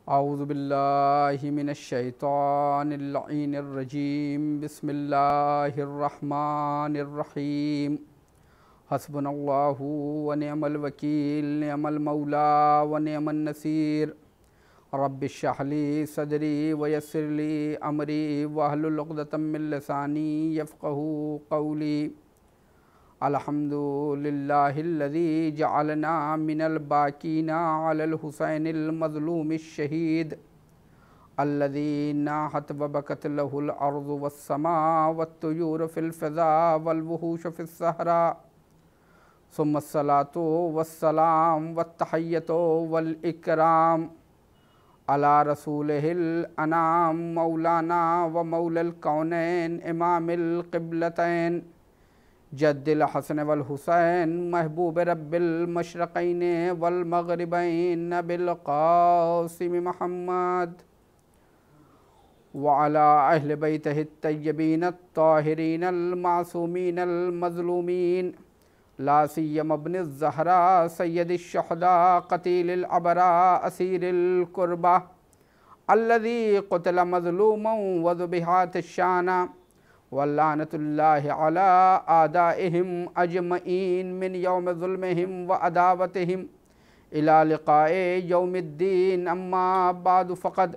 औज़ु बिल्लाहि मिनश्शैतानिर्रजीम बिस्मिल्लाहिर्रहमानिर्रहीम हस्बुनल्लाहु व निअमल वकील निअमल मौला व निअमन नसीर रब्बिश्रह ली सदरी व यस्सिर ली अमरी वहलुल उक़दतम मिन लिसानी यफ़क़हू क़ौली। अल्हम्दुलिल्लाहिल्लज़ी जअलना मिनल बाकीना अलल हुसैनिल मज़लूमिश शहीद अल्लज़ी नाहत व बकत लहुल अर्ज़ु वस्समा वत्तुयूर फ़िल फ़िज़ा वल वुहूश फ़िस सहरा सुम्मस्सलातु वस्सलाम वत्तहिय्यतु वल इकराम अला रसूलिहिल अनाम मौलाना व मौलल कौनैन इमामिल क़िबलतैन जद्दिल हसन वल हुसैन महबूब रब्बिल मशरक़ैन वल मग़रिबैन बिल क़ासिम मुहम्मद व अला अहले बैतिहि तय्यबीन अत्ताहिरीन अल मासूमीन अल मज़लूमीन ला सिय्यमा इब्न ज़हरा सय्यदिश शुहदा क़तीलिल अबरा असीरिल क़ुरबा अल्लज़ी क़ुतिला मज़लूमन व ज़ुबिहा तिश्शाना वल्लानतुल्लाहि अला आदाइहिम अजमईन मिन यौम ज़ुल्मिहिम व अदावतिहिम इला लिक़ाए यौमिद्दीन अम्मा बादु फ़क़द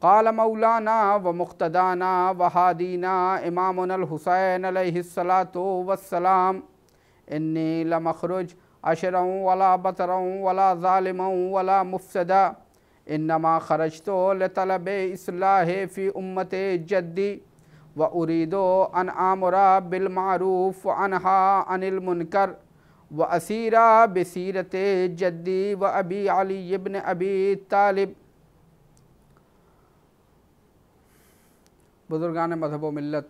क़ाल मौलाना व मुक़्तदाना व हादीना इमामुनल हुसैन अलैहिस्सलातु वस्सलाम इन्नी लमख़रुज अशरन वला बतरन वला ज़ालिमन वला मुफ़्सिदा इन्नमा ख़रजतु लितलबि इस्लाहि फ़ी उम्मति जद्दी व उरीदो अन आमुरा बिल मारूफ़ व अनहा अनिल मुनकर व असीरा बसीरते जद्दी व अबी अली इब्न अबी तालिब। बुज़ुर्गान मज़हब व मिल्लत,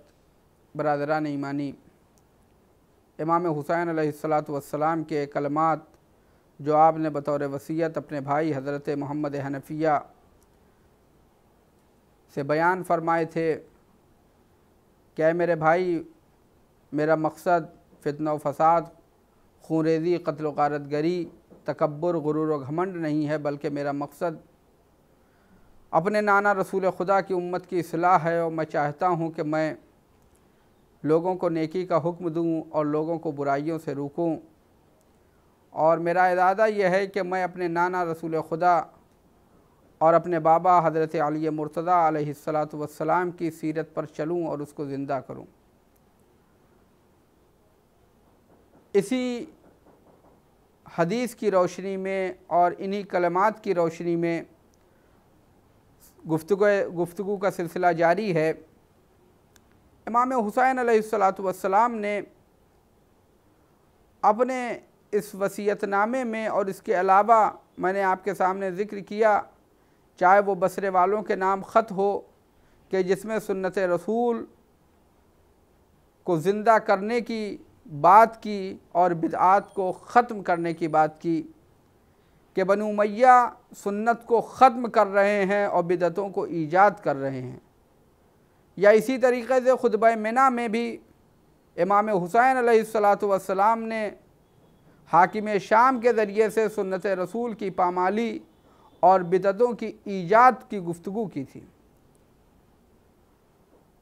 बरादरान ईमानी, इमाम हुसैन अलैहिस्सलातु वस्सलाम के कलमात जो आपने बतौर वसीयत अपने भाई हज़रत मोहम्मद हनफिया से बयान फरमाए थे क्या मेरे भाई, मेरा मकसद फितना व फसाद, खूनरेज़ी, क़त्ल व गारतगरी, तकब्बुर, गुरूर व घमंड नहीं है, बल्कि मेरा मकसद अपने नाना रसूल खुदा की उम्मत की इस्लाह है। और मैं चाहता हूँ कि मैं लोगों को नेकी का हुक्म दूँ और लोगों को बुराइयों से रोकूँ। और मेरा इरादा यह है कि मैं अपने नाना रसूल खुदा और अपने बाबा हज़रत अली मुर्तज़ा अलैहिस्सलातु वस्सलाम की सीरत पर चलूँ और उसको ज़िंदा करूँ। इसी हदीस की रोशनी में और इन्हीं कलमात की रोशनी में गुफ्तगू का सिलसिला जारी है। इमाम हुसैन अलैहिस्सलातु वस्सलाम ने अपने इस वसीयतनामे में और इसके अलावा मैंने आपके सामने ज़िक्र किया, चाहे वो बसरे वालों के नाम ख़त हो कि जिसमें सुन्नत रसूल को ज़िंदा करने की बात की और बिदआत को ख़त्म करने की बात की कि बनु उमय्या सुन्नत को ख़त्म कर रहे हैं और बिदअतों को ईजाद कर रहे हैं। या इसी तरीक़े से खुतबा मिना में भी इमाम हुसैन अलैहिस्सलातु वस्सलाम ने हाकिम शाम के ज़रिए से सुन्नत रसूल की पामाली और बिदअतों की ईजाद की गुफ्तगू की थी,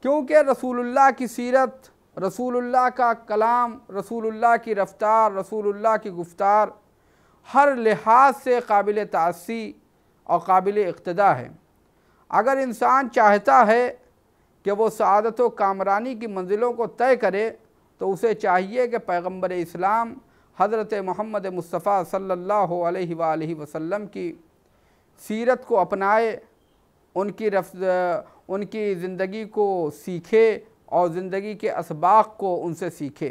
क्योंकि रसूलुल्लाह की सीरत, रसूलुल्लाह का कलाम, रसूलुल्लाह की रफ्तार, रसूलुल्लाह की गुफ्तार हर लिहाज से काबिल तासी और काबिल इक़्तिदा है। अगर इंसान चाहता है कि वो सआदत व कामरानी की मंजिलों को तय करे तो उसे चाहिए कि पैगम्बर इस्लाम हज़रत मोहम्मद मुस्तफ़ा सल्लल्लाहु अलैहि वालैहि वसल्लम की सीरत को अपनाए, उनकी ज़िंदगी को सीखे और ज़िंदगी के असबाक़ को उनसे सीखे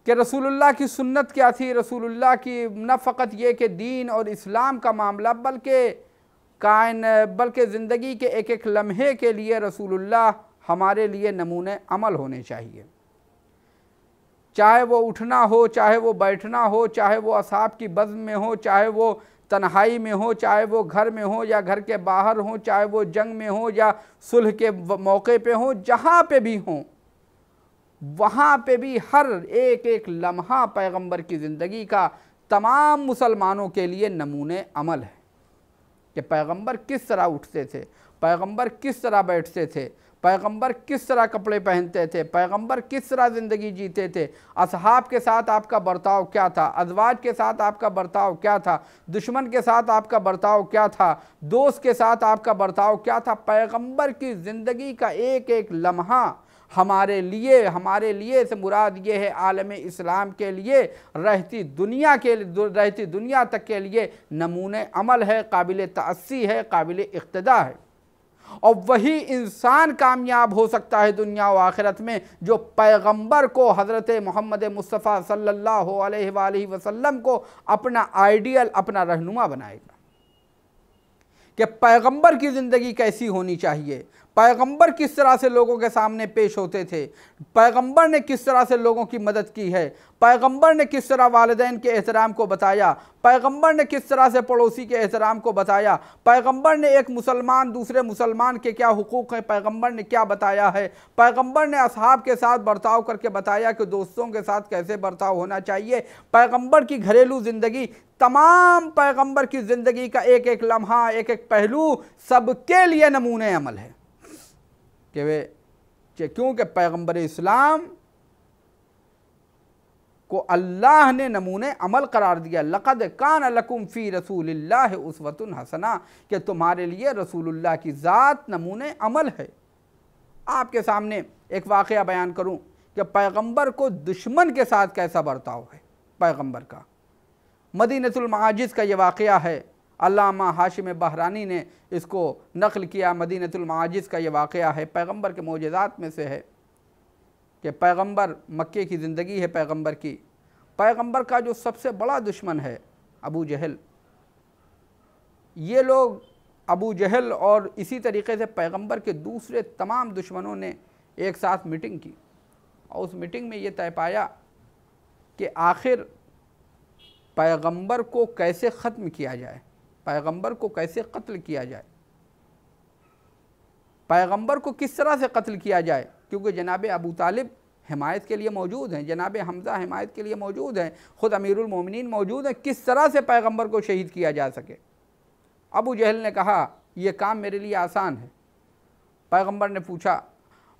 कि रसूलुल्लाह की सुन्नत क्या थी। रसूलुल्लाह की न फ़क़त ये कि दीन और इस्लाम का मामला, बल्कि ज़िंदगी के एक एक लम्हे के लिए रसूलुल्लाह हमारे लिए नमूने अमल होने चाहिए। चाहे वो उठना हो, चाहे वो बैठना हो, चाहे वो असहाब की बज़्म में हो, चाहे वो तन्हाई में हो, चाहे वो घर में हो या घर के बाहर हो, चाहे वो जंग में हो या सुलह के मौके पे हो, जहाँ पे भी हों वहाँ पे भी हर एक एक लम्हा पैगंबर की ज़िंदगी का तमाम मुसलमानों के लिए नमूने अमल है कि पैगंबर किस तरह उठते थे, पैगंबर किस तरह बैठते थे, पैगंबर किस तरह कपड़े पहनते थे, पैगंबर किस तरह ज़िंदगी जीते थे, असहाब के साथ आपका बर्ताव क्या था, अज़वाज के साथ आपका बर्ताव क्या था, दुश्मन के साथ आपका बर्ताव क्या था, दोस्त के साथ आपका बर्ताव क्या था। पैगंबर की ज़िंदगी का एक एक लम्हा हमारे लिए से मुराद ये है आलम इस्लाम के लिए, रहती दुनिया तक के लिए नमूने अमल है, काबिल तअस्सी है, काबिल इक़्तिदा है। और वही इंसान कामयाब हो सकता है दुनिया व आखिरत में जो पैगंबर को, हज़रत मोहम्मद मुस्तफ़ा सल्लल्लाहु अलैहि वसल्लम को अपना आइडियल, अपना रहनुमा बनाएगा कि पैगंबर की ज़िंदगी कैसी होनी चाहिए, पैगंबर किस तरह से लोगों के सामने पेश होते थे, पैगंबर ने किस तरह से लोगों की मदद की है, पैगंबर ने किस तरह वालिदैन के एहतराम को बताया, पैगंबर ने किस तरह से पड़ोसी के एहतराम को बताया, पैगंबर ने एक मुसलमान दूसरे मुसलमान के क्या हुकूक़ हैं पैगंबर ने क्या बताया है, पैगंबर ने असहाब के साथ बर्ताव करके बताया कि दोस्तों के साथ कैसे बर्ताव होना चाहिए। पैगंबर की घरेलू ज़िंदगी, तमाम पैगंबर की ज़िंदगी का एक एक लम्हा, एक एक पहलू सबके लिए नमूने अमल है कि वे, क्योंकि पैगंबर इस्लाम को अल्लाह ने नमूने अमल करार दिया। लक़द कान लकुम फ़ी रसूलिल्लाहि उस्वतुन हसना, कि तुम्हारे लिए रसूलुल्लाह की ज़ात नमूने अमल है। आपके सामने एक वाक़या बयान करूं कि पैगंबर को दुश्मन के साथ कैसा बर्ताव है पैगंबर का। मदीनतुल मआजिज़ का ये वाक़या है, अल्लामा हाशिम बहरानी ने इसको नक़ल किया। मदीनतुल मआजिज़ का ये वाक़या है, पैगंबर के मोजज़ात में से है कि पैगंबर, मक्के की ज़िंदगी है पैगंबर की, पैगंबर का जो सबसे बड़ा दुश्मन है अबू जहल, ये लोग अबू जहल और इसी तरीके से पैगंबर के दूसरे तमाम दुश्मनों ने एक साथ मीटिंग की और उस मीटिंग में ये तय पाया कि आखिर पैगंबर को कैसे ख़त्म किया जाए, पैगंबर को कैसे कत्ल किया जाए, पैगंबर को किस तरह से कत्ल किया जाए, क्योंकि जनाब अबू तालिब हिमायत के लिए मौजूद हैं, जनाब हमज़ा हिमायत के लिए मौजूद हैं, ख़ुद अमीरुल मोमिनीन मौजूद हैं, किस तरह से पैगंबर को शहीद किया जा सके। अबू जहल ने कहा यह काम मेरे लिए आसान है। पैगंबर ने पूछा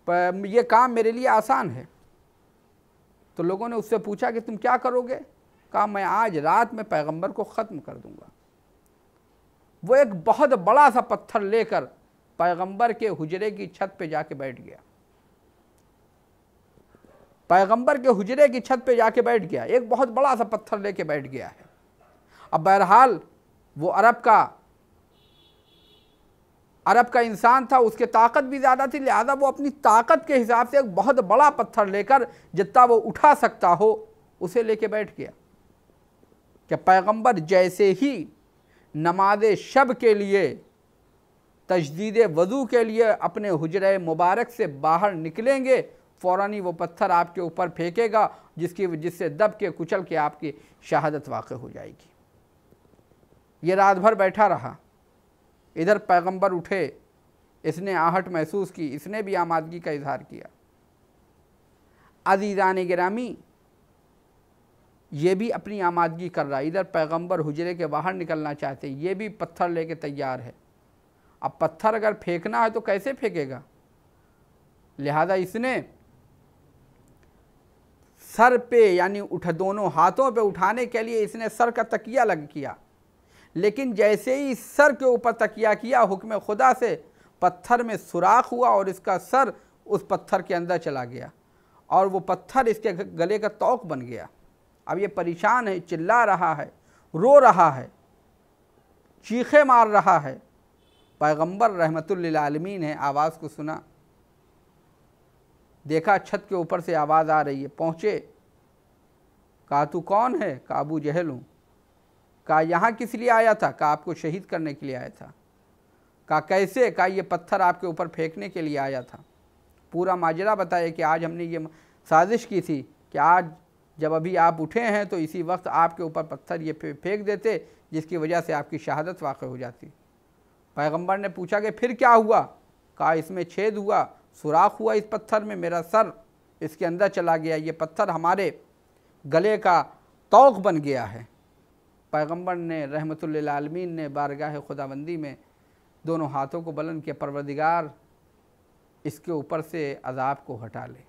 यह काम मेरे लिए आसान है, तो लोगों ने उससे पूछा कि तुम क्या करोगे? कहा मैं आज रात में पैगंबर को ख़त्म कर दूंगा। वो एक बहुत बड़ा सा पत्थर लेकर पैगंबर के हुजरे की छत पे जाके बैठ गया, पैगंबर के हुजरे की छत पे जाके बैठ गया, एक बहुत बड़ा सा पत्थर लेके बैठ गया है। अब बहरहाल वो अरब का इंसान था, उसके ताकत भी ज़्यादा थी, लिहाजा वो अपनी ताकत के हिसाब से एक बहुत बड़ा पत्थर लेकर जितना वो उठा सकता हो उसे लेके बैठ गया कि पैगंबर जैसे ही नमाज शब के लिए, तजदीद वज़ू के लिए अपने हुजरे मुबारक से बाहर निकलेंगे, फ़ौरन ही वो पत्थर आपके ऊपर फेंकेगा जिससे दब के कुचल के आपकी शहादत वाक़ हो जाएगी। ये रात भर बैठा रहा। इधर पैगंबर उठे, इसने आहट महसूस की, इसने भी आमादगी का इजहार किया। अज़ीज़ान गिरामी, ये भी अपनी आमादगी कर रहा है। इधर पैगंबर हुजरे के बाहर निकलना चाहते, ये भी पत्थर लेके तैयार है। अब पत्थर अगर फेंकना है तो कैसे फेंकेगा? लिहाजा इसने सर पे, यानी दोनों हाथों पे उठाने के लिए इसने सर का तकिया लग किया, लेकिन जैसे ही सर के ऊपर तकिया किया, हुक्म खुदा से पत्थर में सुराख हुआ और इसका सर उस पत्थर के अंदर चला गया और वो पत्थर इसके गले का तौक बन गया। अब ये परेशान है, चिल्ला रहा है, रो रहा है, चीखे मार रहा है। पैगंबर रहमतुल लिल आलमीन है, आवाज़ को सुना, देखा छत के ऊपर से आवाज़ आ रही है, पहुँचे, कहा तू कौन है? कहा अबू जहल हूँ। कहा यहाँ किस लिए आया था? कहा आपको शहीद करने के लिए आया था। कहा कैसे? कहा ये पत्थर आपके ऊपर फेंकने के लिए आया था। पूरा माजरा बताया कि आज हमने ये साजिश की थी कि आज जब अभी आप उठे हैं तो इसी वक्त आपके ऊपर पत्थर ये फेंक देते, जिसकी वजह से आपकी शहादत वाक़ हो जाती। पैगंबर ने पूछा कि फिर क्या हुआ? कहा इसमें छेद हुआ, सुराख हुआ इस पत्थर में, मेरा सर इसके अंदर चला गया, ये पत्थर हमारे गले का तौक बन गया है। पैगंबर ने रहमतुल लिल आलमीन ने बारगाह खुदाबंदी में दोनों हाथों को बुलंद किया, परवरदिगार इसके ऊपर से अज़ाब को हटा ले,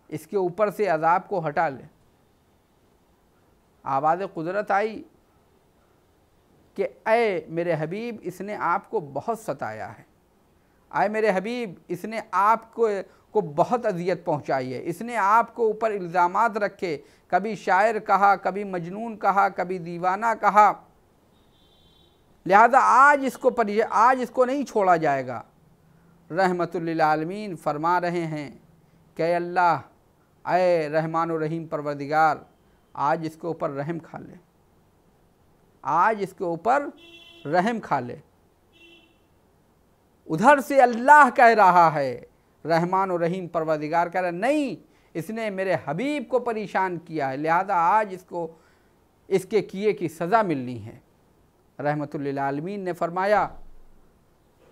इसके ऊपर से अज़ाब को हटा ले। आवाज़ कुदरत आई कि ऐ मेरे हबीब इसने आपको बहुत सताया है, आए मेरे हबीब इसने आपको बहुत अजियत पहुंचाई है, इसने आपको ऊपर इल्ज़ामात रखे, कभी शायर कहा, कभी मजनून कहा, कभी दीवाना कहा, लिहाजा आज इसको नहीं छोड़ा जाएगा। रहमतुल लिल आलमीन फरमा रहे हैं कि अल्लाह ऐ रहमान व रहीम परवरदिगार आज इसके ऊपर रहम खा ले, आज इसके ऊपर रहम खा ले। उधर से अल्लाह कह रहा है, रहमान व रहीम परवरदिगार कह रहा है नहीं, इसने मेरे हबीब को परेशान किया है, लिहाजा आज इसको इसके किए की सज़ा मिलनी है। रहमतुल लिल आलमीन ने फरमाया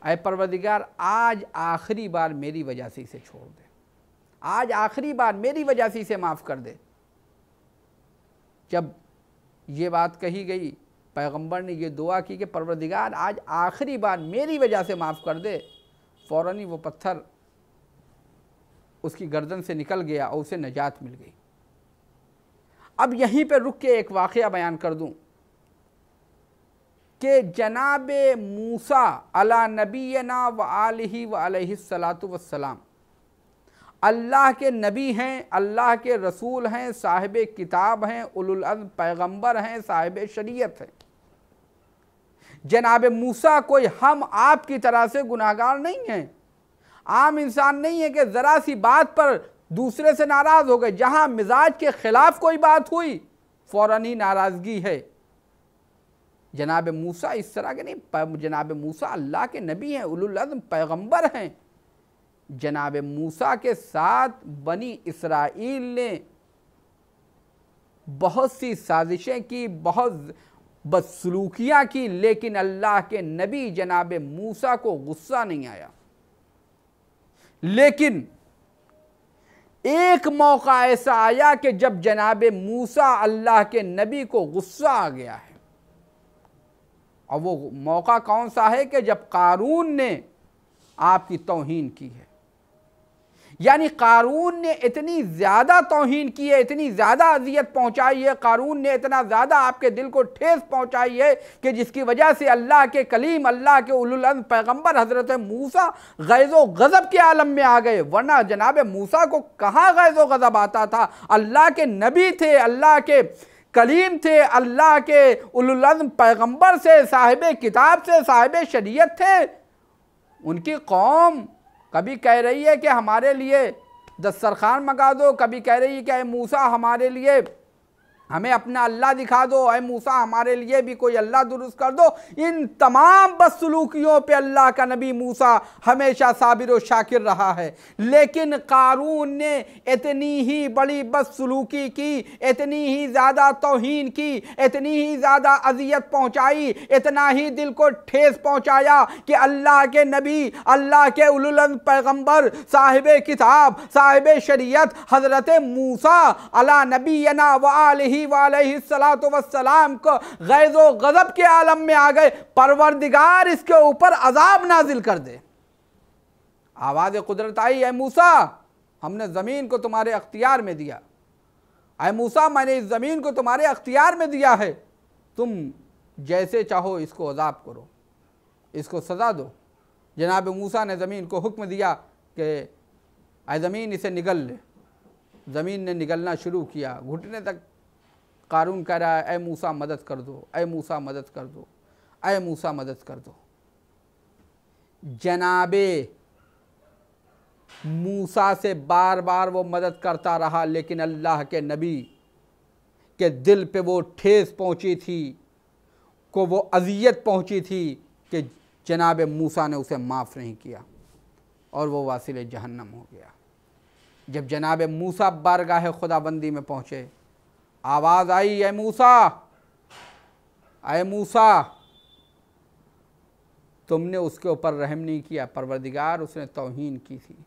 ऐ परवरदिगार आज आखिरी बार मेरी वजह से इसे छोड़ दे, आज आखिरी बार मेरी वजह से इसे माफ़ कर दे। जब ये बात कही गई, पैगंबर ने ये दुआ की कि परवरदिगार आज आखिरी बार मेरी वजह से माफ़ कर दे, फ़ौरन ही वो पत्थर उसकी गर्दन से निकल गया और उसे नजात मिल गई। अब यहीं पर रुक के एक वाक़या बयान कर दूं कि जनाब मूसा अला नबीना व आलिही व अलैहिस्सलातु वस्सलाम अल्लाह के नबी हैं, अल्लाह के रसूल हैं, साहिब किताब हैं, उलुल अज़्म पैगंबर हैं, साहिब शरीयत हैं। जनाब मूसा कोई हम आप की तरह से गुनाहगार नहीं हैं, आम इंसान नहीं है कि ज़रा सी बात पर दूसरे से नाराज़ हो गए, जहाँ मिजाज के ख़िलाफ़ कोई बात हुई फ़ौरन ही नाराज़गी है। जनाब मूसा इस तरह के नहीं, जनाब मूसा अल्लाह के नबी हैं, उलुल अज़्म पैगंबर हैं। जनाब मूसा के साथ बनी इसराइल ने बहुत सी साजिशें की, बहुत बदसलूकियाँ की, लेकिन अल्लाह के नबी जनाब मूसा को गुस्सा नहीं आया। लेकिन एक मौका ऐसा आया कि जब जनाब मूसा अल्लाह के नबी को गुस्सा आ गया है, और वो मौका कौन सा है कि जब कारून ने आपकी तौहीन की है। यानी कारून ने इतनी ज़्यादा तौहीन की है, इतनी ज़्यादा अजियत पहुंचाई है, कारून ने इतना ज़्यादा आपके दिल को ठेस पहुंचाई है कि जिसकी वजह से अल्लाह के कलीम, अल्लाह के उलुल अज़्म पैगंबर हज़रत मूसा गैज़ो गज़ब के आलम में आ गए। वरना जनाब मूसा को कहाँ गैज़ो गज़ब आता था, अल्लाह के नबी थे, अल्लाह के कलीम थे, अल्लाह के उलुल अज़्म पैगंबर से, साहिब किताब से, साहिब शरीयत थे। उनकी कौम कभी कह रही है कि हमारे लिए दस्तरखान मंगा दो, कभी कह रही है कि ऐ मूसा हमारे लिए हमें अपना अल्लाह दिखा दो, ऐ मूसा हमारे लिए भी कोई अल्लाह दुरुस्त कर दो। इन तमाम बदसलूकियों पे अल्लाह का नबी मूसा हमेशा साबिर व शाकिर रहा है। लेकिन कारून ने इतनी ही बड़ी बदसलूकी की, इतनी ही ज़्यादा तौहीन की, इतनी ही ज़्यादा अजियत पहुँचाई, इतना ही दिल को ठेस पहुँचाया कि अल्लाह के नबी, अल्लाह के उलुल अज़्म पैगंबर, साहिब किताब, साहिब शरीयत हज़रत मूसा अला नबीना व आलिही अलैहिस्सलातु वस्सलाम को गैज़ो गज़ब के आलम में आ गए, परवरदिगार इसके ऊपर अजाब नाजिल कर दे। आवाज़ कुदरत आई, ऐ मूसा हमने ज़मीन को तुम्हारे अख्तियार में दिया, ऐ मूसा मैंने इस ज़मीन को तुम्हारे अख्तियार में दिया है, तुम जैसे चाहो इसको अजाब करो, इसको सज़ा दो। जनाब मूसा ने ज़मीन को हुक्म दिया कि ऐ ज़मीन इसे निगल ले। ज़मीन ने निगलना शुरू किया, घुटने तक कारून कह रहा है ऐ मूसा मदद कर दो, ऐ मूसा मदद कर दो, ऐ मूसा मदद कर दो। जनाबे मूसा से बार बार वो मदद करता रहा, लेकिन अल्लाह के नबी के दिल पे वो ठेस पहुंची थी, को वो अजियत पहुंची थी कि जनाब मूसा ने उसे माफ़ नहीं किया और वो वासिल जहन्नम हो गया। जब जनाब मूसा बारगाह खुदाबंदी में पहुँचे, आवाज़ आई, ऐ मूसा, ऐ मूसा, तुमने उसके ऊपर रहम नहीं किया, परवरदिगार उसने तौहीन की थी।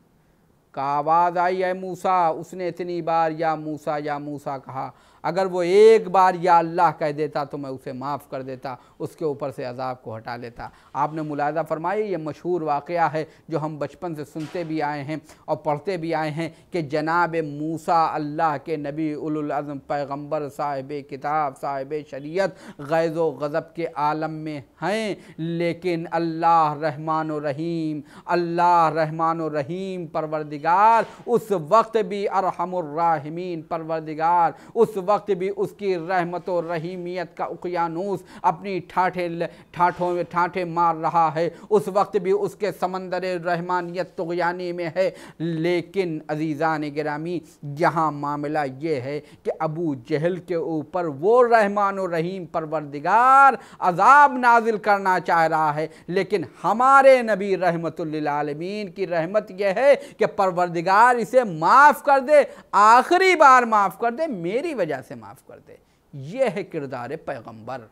का आवाज़ आई, ऐ मूसा, उसने इतनी बार या मूसा कहा, अगर वो एक बार या अल्लाह कह देता तो मैं उसे माफ़ कर देता, उसके ऊपर से अज़ाब को हटा लेता। आपने मुलाज़ा फरमाया, ये मशहूर वाक़या है जो हम बचपन से सुनते भी आए हैं और पढ़ते भी आए हैं कि जनाब मूसा अल्लाह के नबी उलुल अज़्म पैगम्बर साहिब किताब साहिब शरीयत गैज़ व गज़ब के आलम में हैं, लेकिन अल्लाह रहमान व रहीम, अल्लाह रहमान व रहीम परवरदिगार उस वक्त भी अरहमुर राहिमीन परवरदिगार उस वक्त भी उसकी रहमत व रहीमियत का उक़यानूस अपनी ठाठे मार रहा है, उस वक्त भी उसके समंदर रहमानियत तुग़यानी में है। लेकिन अज़ीज़ान गिरामी, यहाँ मामला ये है कि अबू जहल के ऊपर वो रहमान व रहीम परवरदिगार अज़ाब नाजिल करना चाह रहा है, लेकिन हमारे नबी रहमतुल लिल आलमीन की रहमत यह है कि परवरदिगार इसे माफ़ कर दे, आखिरी बार माफ़ कर दे, मेरी वजह से माफ़ कर दे। यह है किरदार पैगंबर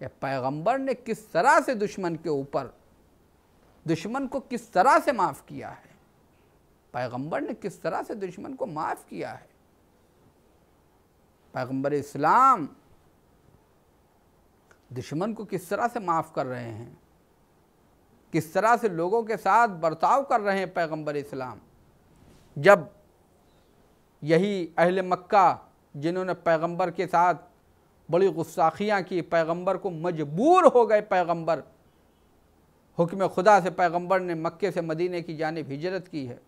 कि पैगंबर ने किस तरह से दुश्मन के ऊपर, दुश्मन को किस तरह से माफ़ किया है, पैगंबर ने किस तरह से दुश्मन को माफ़ किया है। पैगंबर इस्लाम दुश्मन को किस तरह से माफ़ कर रहे हैं, किस तरह से लोगों के साथ बर्ताव कर रहे हैं पैगंबर इस्लाम। जब यही अहले मक्का जिन्होंने पैगंबर के साथ बड़ी गुस्ताखियाँ की, पैगंबर को मजबूर हो गए, पैगंबर हुक्म खुदा से पैगंबर ने मक्के से मदीने की जानिब हिजरत की है,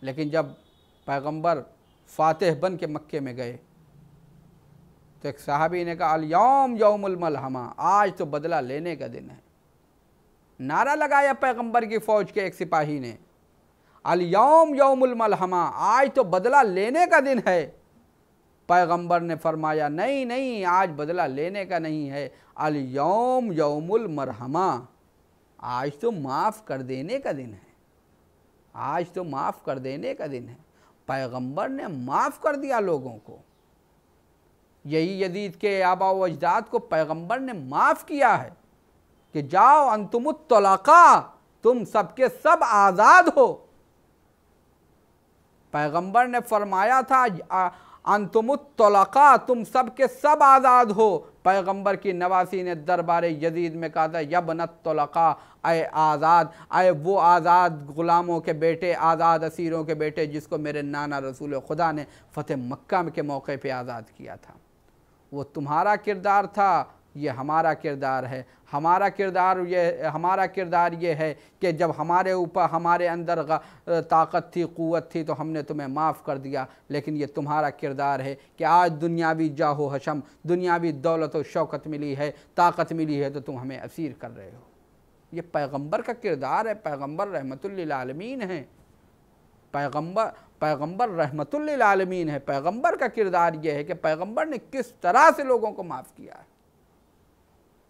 लेकिन जब पैगंबर फातिह बन के मक्के में गए तो एक सहाबी ने कहा अल-यौम यौमुल मलहमा, आज तो बदला लेने का दिन है। नारा लगाया पैगंबर की फ़ौज के एक सिपाही ने, अल-यौम यौमुल मलहमा, आज तो बदला लेने का दिन है। पैगंबर ने फरमाया नहीं नहीं, आज बदला लेने का नहीं है, अल-यौम यौमुल मरहमा, आज तो माफ़ कर देने का दिन है, आज तो माफ़ कर देने का दिन है। पैगंबर ने माफ़ कर दिया लोगों को। यही यजीद के आबा व अजदाद को पैगंबर ने माफ़ किया है कि जाओ अंतुमुत तलाक़ा, तुम सबके सब आज़ाद हो। पैगंबर ने फरमाया था अंतुमुत तलाक़ा, तुम सबके सब आज़ाद हो। पैगंबर की नवासी ने दरबार यजीद में कहा था यबनत तलाक़ा, आए आज़ाद, आए वो आज़ाद ग़ुलामों के बेटे, आज़ाद असीरों के बेटे जिसको मेरे नाना रसूल खुदा ने फ़तेह मक्का के मौके पे आज़ाद किया था। वो तुम्हारा किरदार था, ये हमारा किरदार है। हमारा किरदार ये है कि जब हमारे ऊपर, हमारे अंदर ताकत थी, क़ुव्वत थी, तो हमने तुम्हें माफ़ कर दिया। लेकिन ये तुम्हारा किरदार है कि आज दुनियावी जाहो हशम, दुनियावी दौलत व शौकत मिली है, ताकत मिली है, तो तुम हमें असीर कर रहे हो। ये पैगंबर का किरदार है। पैगंबर रहमतुल लिल आलमीन है। पैगंबर रहमतुल लिल आलमीन है। पैगंबर का किरदार यह है कि पैगंबर ने किस तरह से लोगों को माफ़ किया है।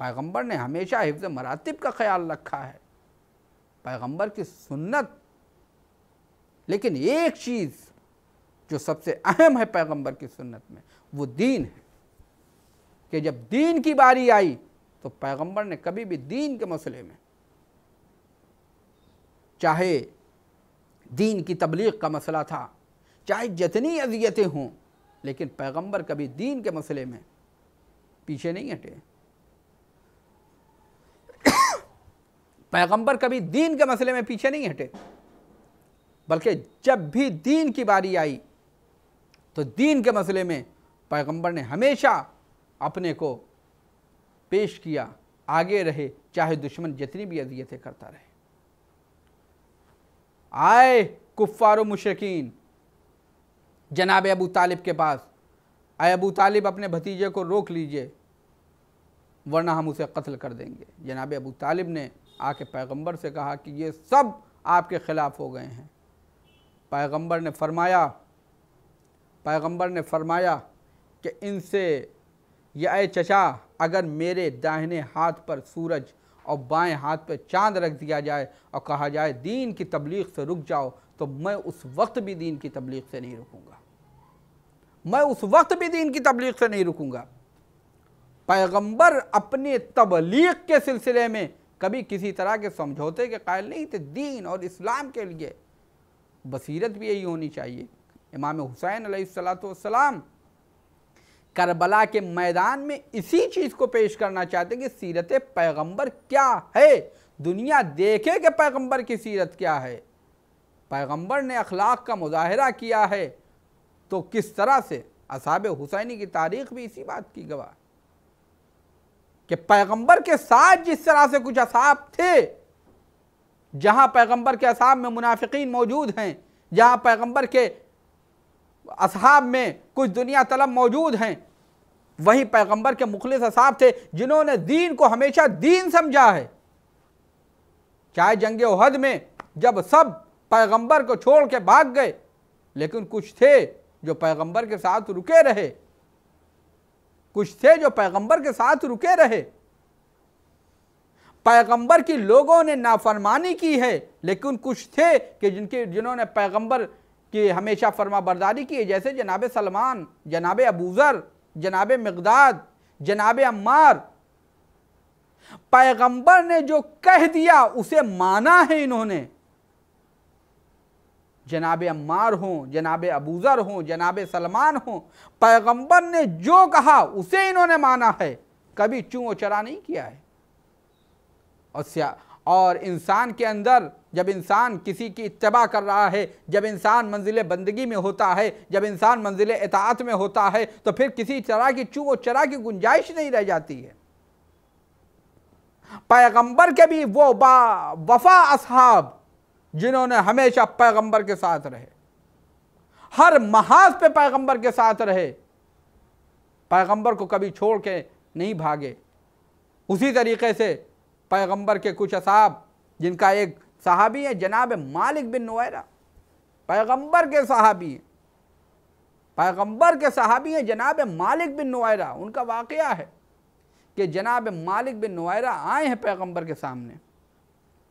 पैगंबर ने हमेशा हिफ्ज़ मरातिब का ख्याल रखा है, पैगंबर की सुन्नत। लेकिन एक चीज़ जो सबसे अहम है पैगंबर की सुन्नत में, वो दीन है कि जब दीन की बारी आई तो पैगंबर ने कभी भी दीन के मसले में, चाहे दीन की तबलीग का मसला था, चाहे जितनी अज़ियतें हों, लेकिन पैगंबर कभी दीन के मसले में पीछे नहीं हटे। पैगंबर कभी दीन के मसले में पीछे नहीं हटे, बल्कि जब भी दीन की बारी आई तो दीन के मसले में पैगंबर ने हमेशा अपने को पेश किया, आगे रहे, चाहे दुश्मन जितनी भी अज़ियतें करता रहे। आए कुफ़ार व मुशरिकीन जनाब अबू तालिब के पास, आए अबू तालिब अपने भतीजे को रोक लीजिए वरना हम उसे कत्ल कर देंगे। जनाब अबू तालिब ने आके पैगंबर से कहा कि ये सब आपके ख़िलाफ़ हो गए हैं। पैगंबर ने फरमाया कि इनसे या ए चचा, अगर मेरे दाहिने हाथ पर सूरज और बाएं हाथ पर चांद रख दिया जाए और कहा जाए दीन की तबलीग से रुक जाओ, तो मैं उस वक्त भी दीन की तबलीग से नहीं रुकूंगा, मैं उस वक्त भी दीन की तबलीग से नहीं रुकूंगा। पैगंबर अपने तबलीग के सिलसिले में कभी किसी तरह के समझौते के कायल नहीं थे। दीन और इस्लाम के लिए बसीरत भी यही होनी चाहिए। इमाम हुसैन अलैहिस्सलातु वस्सलाम करबला के मैदान में इसी चीज़ को पेश करना चाहते हैं कि सीरत पैगंबर क्या है, दुनिया देखे कि पैगंबर की सीरत क्या है। पैगंबर ने अखलाक का मुजाहरा किया है तो किस तरह से, असहाब हुसैनी की तारीख भी इसी बात की गवाह कि पैगंबर के साथ जिस तरह से कुछ असहाब थे, जहां पैगंबर के असहाब में मुनाफिकीन मौजूद हैं, जहां पैगंबर के असहाब में कुछ दुनिया तलब मौजूद हैं, वही पैगंबर के मुखलिस असहाब थे जिन्होंने दीन को हमेशा दीन समझा है। चाहे जंगे उहद में जब सब पैगंबर को छोड़ के भाग गए, लेकिन कुछ थे जो पैगंबर के साथ रुके रहे, कुछ थे जो पैगंबर के साथ रुके रहे। पैगंबर की लोगों ने नाफरमानी की है, लेकिन कुछ थे कि जिन्होंने पैगंबर की हमेशा फरमाबरदारी की है, जैसे जनाब सलमान, जनाब अबूजर, जनाब मिक़दाद, जनाब अम्मार। पैगंबर ने जो कह दिया उसे माना है इन्होंने। जनाब अम्मार हों, जनाब अबूजर हों, जनाब सलमान हों, पैगंबर ने जो कहा उसे इन्होंने माना है, कभी चूं चरा नहीं किया है। और इंसान के अंदर जब इंसान किसी की इत्तबा कर रहा है, जब इंसान मंजिल बंदगी में होता है, जब इंसान मंजिल इताअत में होता है, तो फिर किसी तरह की चूं चरा की गुंजाइश नहीं रह जाती है। पैगंबर के भी वो वफा असहाब जिन्होंने हमेशा पैगंबर के साथ रहे, हर महाज पे पैगंबर के साथ रहे, पैगंबर को कभी छोड़ के नहीं भागे। उसी तरीके से पैगंबर के कुछ असहाब, जिनका एक सहाबी है जनाब मालिक बिन नुवैरा, पैगंबर के सहाबी हैं, पैगंबर के सहाबी हैं जनाब मालिक बिन नुवैरा। उनका वाक़या है कि जनाब मालिक बिन नुवैरा आए हैं पैगंबर के सामने।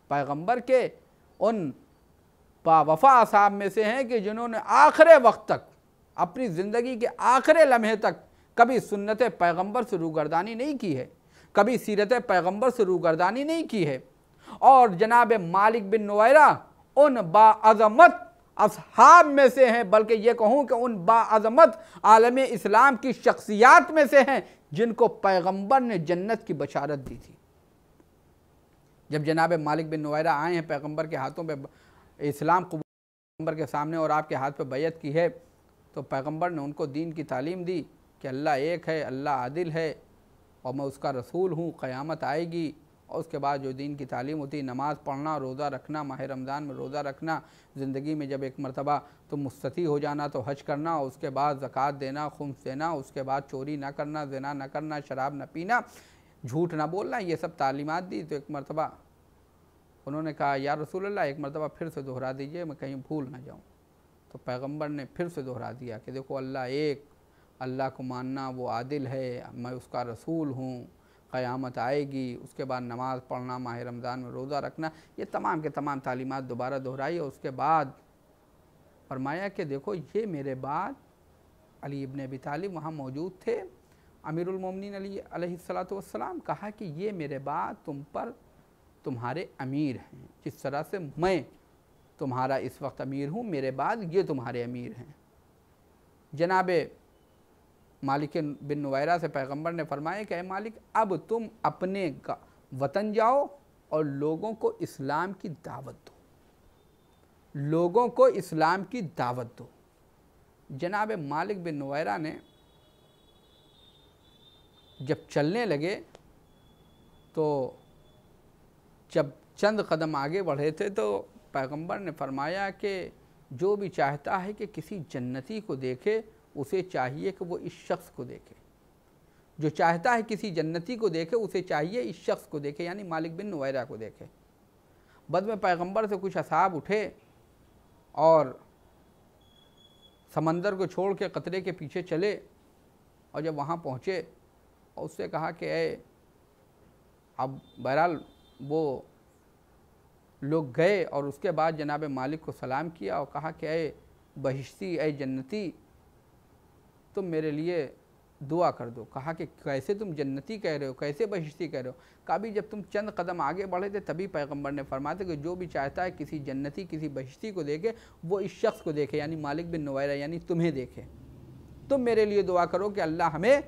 पैगंबर के उन बावफा असहाब में से हैं कि जिन्होंने आखिरी वक्त तक, अपनी ज़िंदगी के आखिरी लम्हे तक कभी सुन्नत पैगंबर से रूगर्दानी नहीं की है, कभी सीरत पैगंबर से रूगर्दानी नहीं की है। और जनाब मालिक बिन नुवैरा उन बाअज़मत असहाब में से हैं, बल्कि ये कहूँ कि उन बाअज़मत आलम इस्लाम की शख्सियात में से हैं जिनको पैगंबर ने जन्नत की बशारत दी थी। जब जनाब मालिक बिन नुवैरा आए हैं पैगंबर के हाथों पे इस्लाम कबूल, पैगंबर के सामने और आपके हाथ पे बैयत की है, तो पैगंबर ने उनको दीन की तालीम दी कि अल्लाह एक है, अल्लाह आदिल है और मैं उसका रसूल हूँ, क़यामत आएगी। और उसके बाद जो दीन की तालीम होती, नमाज़ पढ़ना, रोज़ा रखना, माह रमज़ान में रोज़ा रखना, ज़िंदगी में जब एक मरतबा तो मुस्तती हो जाना तो हज करना, उसके बाद ज़कात देना, खुम्स देना, उसके बाद चोरी ना करना, ज़िना ना करना, शराब ना पीना, झूठ ना बोलना, ये सब तालीमात दी। तो एक मरतबा उन्होंने कहा या रसूल अल्लाह एक मरतबा फिर से दोहरा दीजिए, मैं कहीं भूल ना जाऊँ। तो पैगंबर ने फिर से दोहरा दिया कि देखो अल्लाह एक, अल्लाह को मानना वो आदिल है, मैं उसका रसूल हूँ, क़यामत आएगी, उसके बाद नमाज़ पढ़ना, माह रमज़ान में रोज़ा रखना, ये तमाम के तमाम तालीमात दोबारा दोहराई। और उसके बाद फरमाया कि देखो ये मेरे बाद अली इब्न अबी तालिब वहाँ मौजूद थे, अमीरुल मोमिनीन अली अलैहिस्सलातु वस्सलाम, कहा कि ये मेरे बाद तुम पर तुम्हारे अमीर हैं, जिस तरह से मैं तुम्हारा इस वक्त अमीर हूँ, मेरे बाद ये तुम्हारे अमीर हैं। जनाब मालिक बिन नुवैरा से पैगंबर ने फरमाया कि ऐ मालिक अब तुम अपने वतन जाओ और लोगों को इस्लाम की दावत दो, लोगों को इस्लाम की दावत दो। जनाब मालिक बिन नुवैरा ने जब चलने लगे तो जब चंद कदम आगे बढ़े थे तो पैगंबर ने फरमाया कि जो भी चाहता है कि किसी जन्नती को देखे, उसे चाहिए कि वो इस शख्स को देखे। जो चाहता है किसी जन्नती को देखे, उसे चाहिए इस शख्स को देखे, यानी मालिक बिन नुवैरा को देखे। बाद में पैगंबर से कुछ असहाब उठे और समंदर को छोड़ के कतरे के पीछे चले, और जब वहाँ पहुँचे और उससे कहा कि अब बहरहाल वो लोग गए और उसके बाद जनाब मालिक को सलाम किया और कहा कि ऐ बहिश्ती, ऐ जन्नती, तुम मेरे लिए दुआ कर दो। कहा कि कैसे तुम जन्नती कह रहे हो, कैसे बहिश्ती कह रहे हो? कहा भी जब तुम चंद कदम आगे बढ़े थे तभी पैगंबर ने फरमाया था कि जो भी चाहता है किसी जन्नती किसी बहिश्ती को देखे, वो इस शख्स को देखे, यानी मालिक बिन नुवैरा, यानी तुम्हें देखे। तुम मेरे लिए दुआ करो कि अल्लाह हमें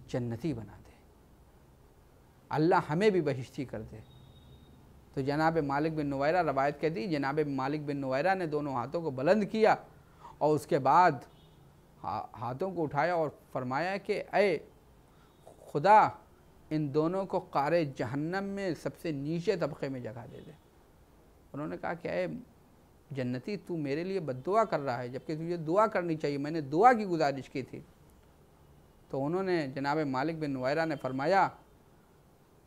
जन्नती बना दे, अल्लाह हमें भी बहिश्ती कर दे। तो जनाब मालिक बिन नुवैरा रवायत कहती, जनाब मालिक बिन नुवैरा ने दोनों हाथों को बुलंद किया और उसके बाद हाथों को उठाया और फरमाया कि ऐ खुदा, इन दोनों को क़ारे जहन्नम में सबसे नीचे तबके में जगह दे दे। उन्होंने कहा कि ऐ जन्नती, तू मेरे लिए बद्दुआ कर रहा है जबकि तुझे दुआ करनी चाहिए, मैंने दुआ की गुजारिश की थी। तो उन्होंने जनाब मालिक बिन नुवैरा ने फरमाया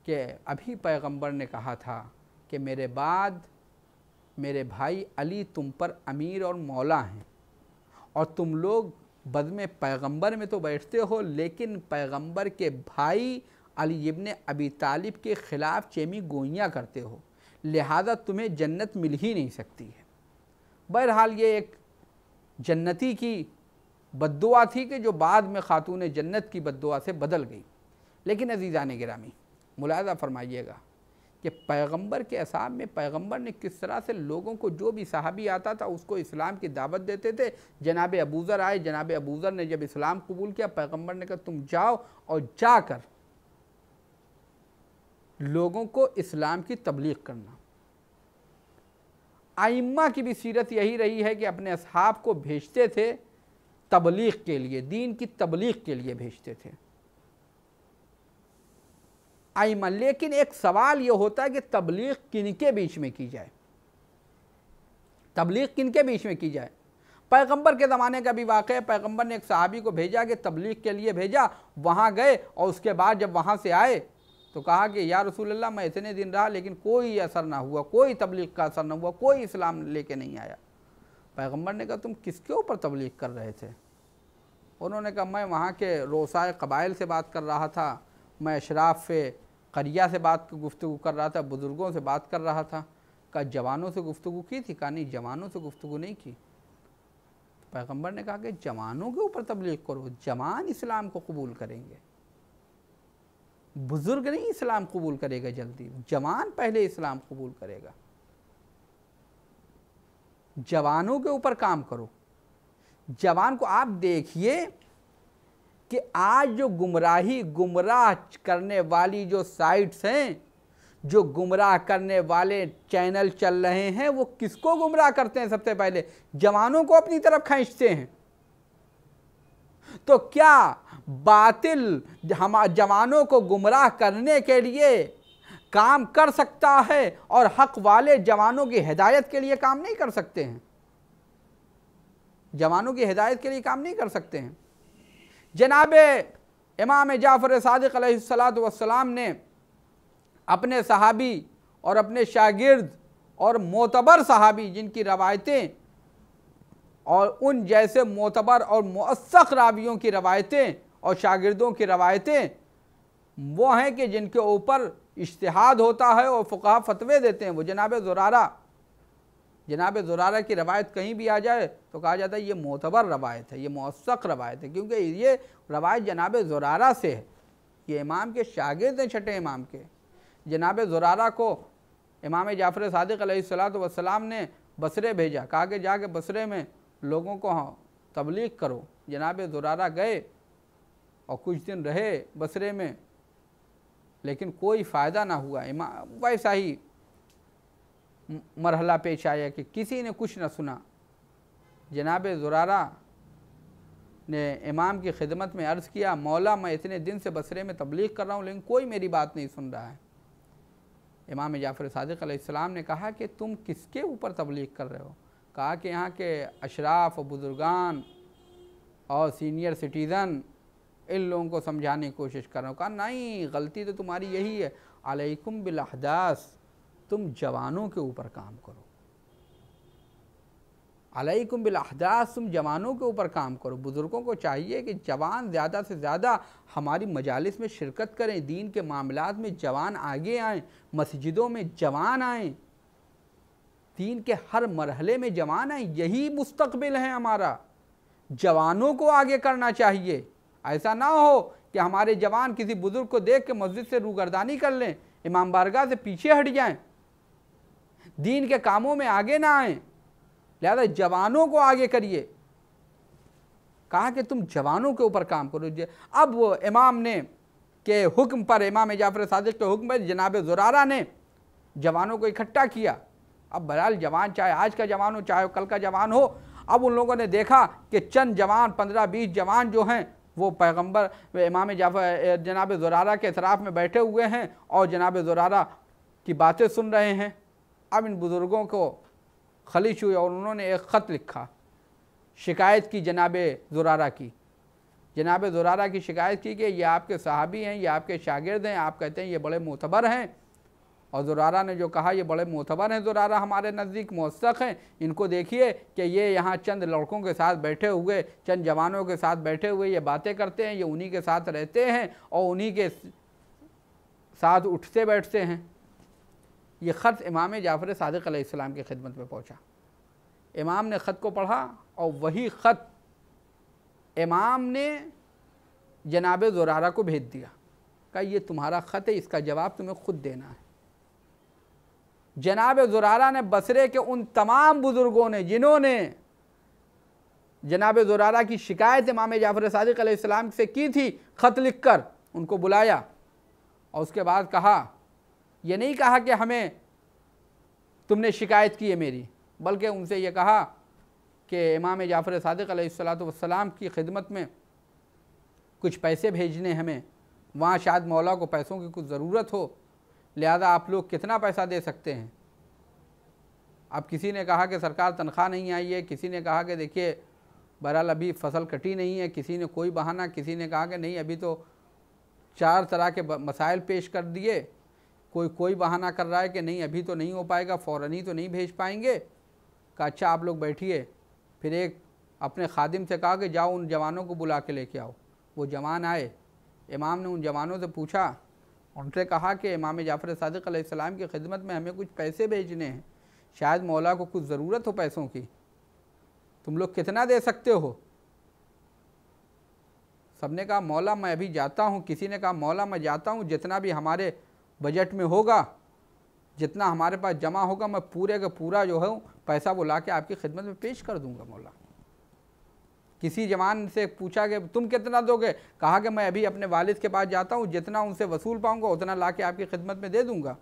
कि अभी पैगंबर ने कहा था कि मेरे बाद मेरे भाई अली तुम पर अमीर और मौला हैं, और तुम लोग बज़्म पैगंबर में तो बैठते हो लेकिन पैगंबर के भाई अली इब्न अबी तालिब के ख़िलाफ़ चेमी गोइयाँ करते हो, लिहाजा तुम्हें जन्नत मिल ही नहीं सकती है। बहरहाल ये एक जन्नती की बद्दुआ थी कि जो बाद में खातून जन्नत की बद्दुआ से बदल गई। लेकिन अज़ीज़ान गिरामी, मुलाहज़ा फरमाइएगा कि पैगंबर के असाब में पैगंबर ने किस तरह से लोगों को, जो भी सहाबी आता था उसको इस्लाम की दावत देते थे। जनाब अबूज़र आए, जनाब अबूज़र ने जब इस्लाम कबूल किया, पैगंबर ने कहा तुम जाओ और जाकर लोगों को इस्लाम की तबलीग करना। आइम्मा की भी सीरत यही रही है कि अपने असहाब को भेजते थे तबलीग के लिए, दीन की तबलीग के लिए भेजते थे आइम्मा। लेकिन एक सवाल ये होता है कि तबलीग किनके बीच में की जाए, तबलीग किनके बीच में की जाए। पैगंबर के ज़माने का भी वाक़या है, पैगंबर ने एक सहाबी को भेजा कि तबलीग के लिए भेजा, वहाँ गए और उसके बाद जब वहाँ से आए तो कहा कि या रसूलल्लाह, मैं इतने दिन रहा लेकिन कोई असर ना हुआ, कोई तबलीग का असर ना हुआ, कोई इस्लाम लेके नहीं आया। पैगंबर ने कहा तुम किसके ऊपर तबलीग कर रहे थे? उन्होंने कहा मैं वहाँ के रोसाए कबाइल से बात कर रहा था, मैं अशराफ करिया से गुफ्तगू कर रहा था, बुज़ुर्गों से बात कर रहा था। कहा जवानों से गुफ्तगू की थी? कहा नहीं, जवानों से गुफ्तगू नहीं की। पैगंबर ने कहा कि जवानों के ऊपर तबलीग करो, जवान इस्लाम को कबूल करेंगे, बुजुर्ग नहीं इस्लाम कबूल करेगा जल्दी, जवान पहले इस्लाम कबूल करेगा। जवानों के ऊपर काम करो। जवान को आप देखिए कि आज जो गुमराह करने वाली जो साइट्स हैं, जो गुमराह करने वाले चैनल चल रहे हैं, वो किसको गुमराह करते हैं? सबसे पहले जवानों को अपनी तरफ खींचते हैं। तो क्या बातिल हम जवानों को गुमराह करने के लिए काम कर सकता है और हक वाले जवानों की हिदायत के लिए काम नहीं कर सकते हैं? जवानों की हिदायत के लिए काम नहीं कर सकते हैं। जनाब इमाम जाफ़र सादिक़ अलैहिस्सलातु वस्सलाम ने अपने सहाबी और अपने शागिर्द और मोतबर सहाबी जिनकी रवायतें और उन जैसे मोतबर और मुअस्सक़ रावियों की रवायतें और शागिर्दों की रवायतें वो हैं कि जिनके ऊपर इज्तिहाद होता है और फ़ुक़हा फ़तवे देते हैं। वो जनाब ज़ुरारा की रवायत कहीं भी आ जाए तो कहा जाता है ये मोतबर रवायत है, ये मुअस्सक़ रवायत है, क्योंकि ये रवायत जनाब ज़ुरारा से है। ये इमाम के शागिर्द हैं, छठे इमाम के। जनाब ज़ुरारा को इमाम जाफ़र सादिक़ अलैहिस्सलातु वस्सलाम ने बसरे भेजा, कहा कि जाके बसरे में लोगों को तबलीग करो। जनाब ज़ुरारा गए और कुछ दिन रहे बसरे में, लेकिन कोई फ़ायदा ना हुआ। वैसा ही मरहला पेश आया कि किसी ने कुछ न सुना। जनाब ज़ुरारा ने इमाम की खिदमत में अर्ज़ किया, मौला मैं इतने दिन से बसरे में तबलीग कर रहा हूँ लेकिन कोई मेरी बात नहीं सुन रहा है। इमाम जाफ़र सादिक़ अलैहिस्सलाम ने कहा कि तुम किसके ऊपर तबलीग कर रहे हो? कहा कि यहाँ के अशराफ और बुज़ुर्गान और सीनियर सिटीज़न, इन लोगों को समझाने की कोशिश कर रहा हूँ। कहा नहीं, गलती तो तुम्हारी यही है, अलैकुम बिल अहदास, तुम जवानों के ऊपर काम करो। अलैकुम बिल अहदास, तुम जवानों के ऊपर काम करो। बुज़ुर्गों को चाहिए कि जवान ज़्यादा से ज़्यादा हमारी मजालिस में शिरकत करें, दीन के मामलात में जवान आगे आएँ, मस्जिदों में जवान आएँ, दीन के हर मरहले में जवान आएँ। यही मुस्तक़बिल है हमारा, जवानों को आगे करना चाहिए। ऐसा ना हो कि हमारे जवान किसी बुज़ुर्ग को देख के मस्जिद से रूगर्दानी कर लें, इमाम बारगाह से पीछे हट जाएं, दीन के कामों में आगे ना आएँ। लिहाजा जवानों को आगे करिए। कहा कि तुम जवानों के ऊपर काम करो। अब वो इमाम ने के हुक्म पर, इमाम जाफ़र सादिक के हुक्म पर जनाब ज़ुरारा ने जवानों को इकट्ठा किया। अब बहरहाल जवान चाहे आज का जवान हो चाहे कल का जवान हो, अब उन लोगों ने देखा कि चंद जवान 15-20 जवान जो हैं वो पैगंबर इमाम जाफ़र जनाब ज़ुरारा के इतराफ़ में बैठे हुए हैं और जनाब ज़ुरारा की बातें सुन रहे हैं। अब इन बुज़ुर्गों को खलिश हुई और उन्होंने एक ख़त लिखा, शिकायत की जनाब ज़ुरारा की। जनाब ज़ुरारा की शिकायत की कि ये आपके सहाबी हैं, ये आपके शागिर्द हैं, आप कहते हैं ये बड़े मोतबर हैं। और ज़ुरारा ने जो कहा ये बड़े मोतबर हैं, ज़ुरारा हमारे नज़दीक मौसक़ हैं, इनको देखिए कि ये यहाँ चंद लड़कों के साथ बैठे हुए, चंद जवानों के साथ बैठे हुए ये बातें करते हैं, ये उन्हीं के साथ रहते हैं और उन्हीं के साथ उठते बैठते हैं। ये ख़त इमाम जाफ़र सादिक़ अलैहिस्सलाम की खिदमत में पहुँचा। इमाम ने ख़त को पढ़ा और वही ख़त इमाम ने जनाब ज़ुरारा को भेज दिया। कहा ये तुम्हारा ख़त है, इसका जवाब तुम्हें ख़ुद देना है। जनाब ज़ुरारा ने बसरे के उन तमाम बुज़ुर्गों ने जिन्होंने जनाब ज़ुरारा की शिकायत इमाम जाफ़र सादिक़ अलैहिस्सलाम से की थी, ख़त लिख कर उनको बुलाया और उसके बाद कहा, ये नहीं कहा कि हमें तुमने शिकायत की है मेरी, बल्कि उनसे ये कहा कि इमाम जाफ़र सादिक़ अलैहिस्सलाम की खिदमत में कुछ पैसे भेजने हमें, वहाँ शायद मौला को पैसों की कुछ ज़रूरत हो, लिहाजा आप लोग कितना पैसा दे सकते हैं। अब किसी ने कहा कि सरकार तनख्वाह नहीं आई है, किसी ने कहा कि देखिए बहरहाल अभी फसल कटी नहीं है, किसी ने कोई बहाना, किसी ने कहा कि नहीं अभी तो 4 तरह के मसाइल पेश कर दिए, कोई बहाना कर रहा है कि नहीं अभी तो नहीं हो पाएगा, फ़ौरन ही तो नहीं भेज पाएंगे। कहा अच्छा आप लोग बैठिए। फिर एक अपने खादिम से कहा कि जाओ उन जवानों को बुला के लेके आओ। वो जवान आए। इमाम ने उन जवानों से पूछा, उनसे कहा कि इमाम जाफ़र सादिक़ अलैहिस्सलाम की खिदमत में हमें कुछ पैसे भेजने हैं, शायद मौला को कुछ ज़रूरत हो पैसों की, तुम लोग कितना दे सकते हो। सब ने कहा मौला मैं अभी जाता हूँ। किसी ने कहा मौला मैं जाता हूँ, जितना भी हमारे बजट में होगा, जितना हमारे पास जमा होगा, मैं पूरे का पूरा जो है पैसा वो ला के आपकी खिदमत में पेश कर दूंगा मौला। किसी जवान से पूछा कि तुम कितना दोगे, कहा कि मैं अभी अपने वालिद के पास जाता हूँ, जितना उनसे वसूल पाऊंगा उतना ला के आपकी खिदमत में दे दूंगा।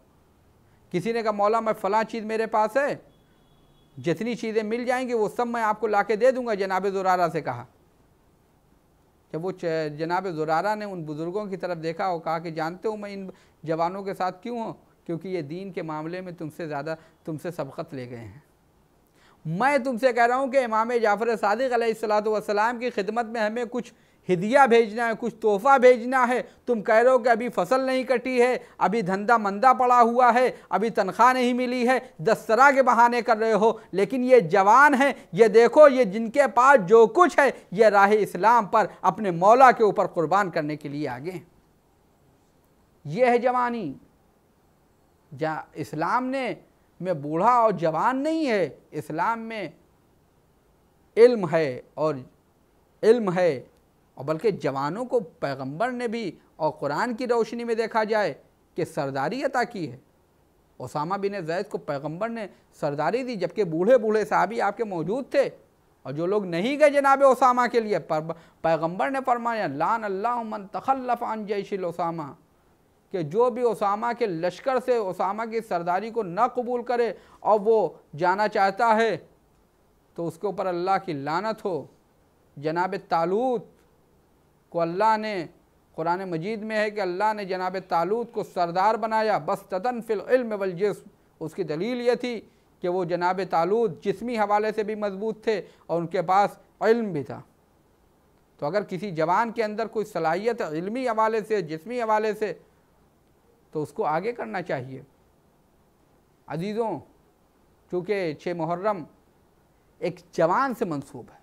किसी ने कहा मौला मैं फ़लाँ चीज़ मेरे पास है, जितनी चीज़ें मिल जाएंगी वो सब मैं आपको ला के दे दूँगा। जनाब ज़ुरारा से कहा। जब वो जनाब ज़ुरारा ने उन बुज़ुर्गों की तरफ देखा और कहा कि जानते हो मैं इन जवानों के साथ क्यों हूँ, क्योंकि ये दीन के मामले में तुमसे सबक़त ले गए हैं। मैं तुमसे कह रहा हूँ कि इमाम जाफ़र सादिक़ अलैहिस्सलाम की खिदमत में हमें कुछ हिदिया भेजना है, कुछ तोहफ़ा भेजना है। तुम कह रहे हो कि अभी फसल नहीं कटी है, अभी धंधा मंदा पड़ा हुआ है, अभी तनख्वाह नहीं मिली है, 10 तरह के बहाने कर रहे हो। लेकिन ये जवान हैं, ये देखो ये जिनके पास जो कुछ है ये राह इस्लाम पर अपने मौला के ऊपर कुर्बान करने के लिए आगे। ये है जवानी। इस्लाम में बूढ़ा और जवान नहीं है, इस्लाम में इल्म है और बल्कि जवानों को पैगंबर ने भी और कुरान की रोशनी में देखा जाए कि सरदारी अता की है। उसामा बिन ज़ैद को पैगंबर ने सरदारी दी, जबकि बूढ़े बूढ़े साहबी आपके मौजूद थे और जो लोग नहीं गए जनाब उसामा के लिए, पैगंबर ने फरमाया लान अल्लाहु मन तखल्लफ अन जैशिल उसामा, कि जो भी उसामा के लश्कर से उसामा की सरदारी को न कबूल करे और वो जाना चाहता है तो उसके ऊपर अल्लाह की लानत हो। जनाब तालूत को अल्लाह ने, कुरान मजीद में है कि अल्लाह ने जनाब तालूत को सरदार बनाया, बस ततन फिल इल्म वल जिस्म। उसकी दलील ये थी कि वो जनाब तालूत जिस्मी हवाले से भी मजबूत थे और उनके पास इल्म भी था। तो अगर किसी जवान के अंदर कोई सलाहियत इल्मी हवाले से, जिस्मी हवाले से, तो उसको आगे करना चाहिए। अजीज़ों, चूँकि 6 मुहर्रम एक जवान से मंसूब है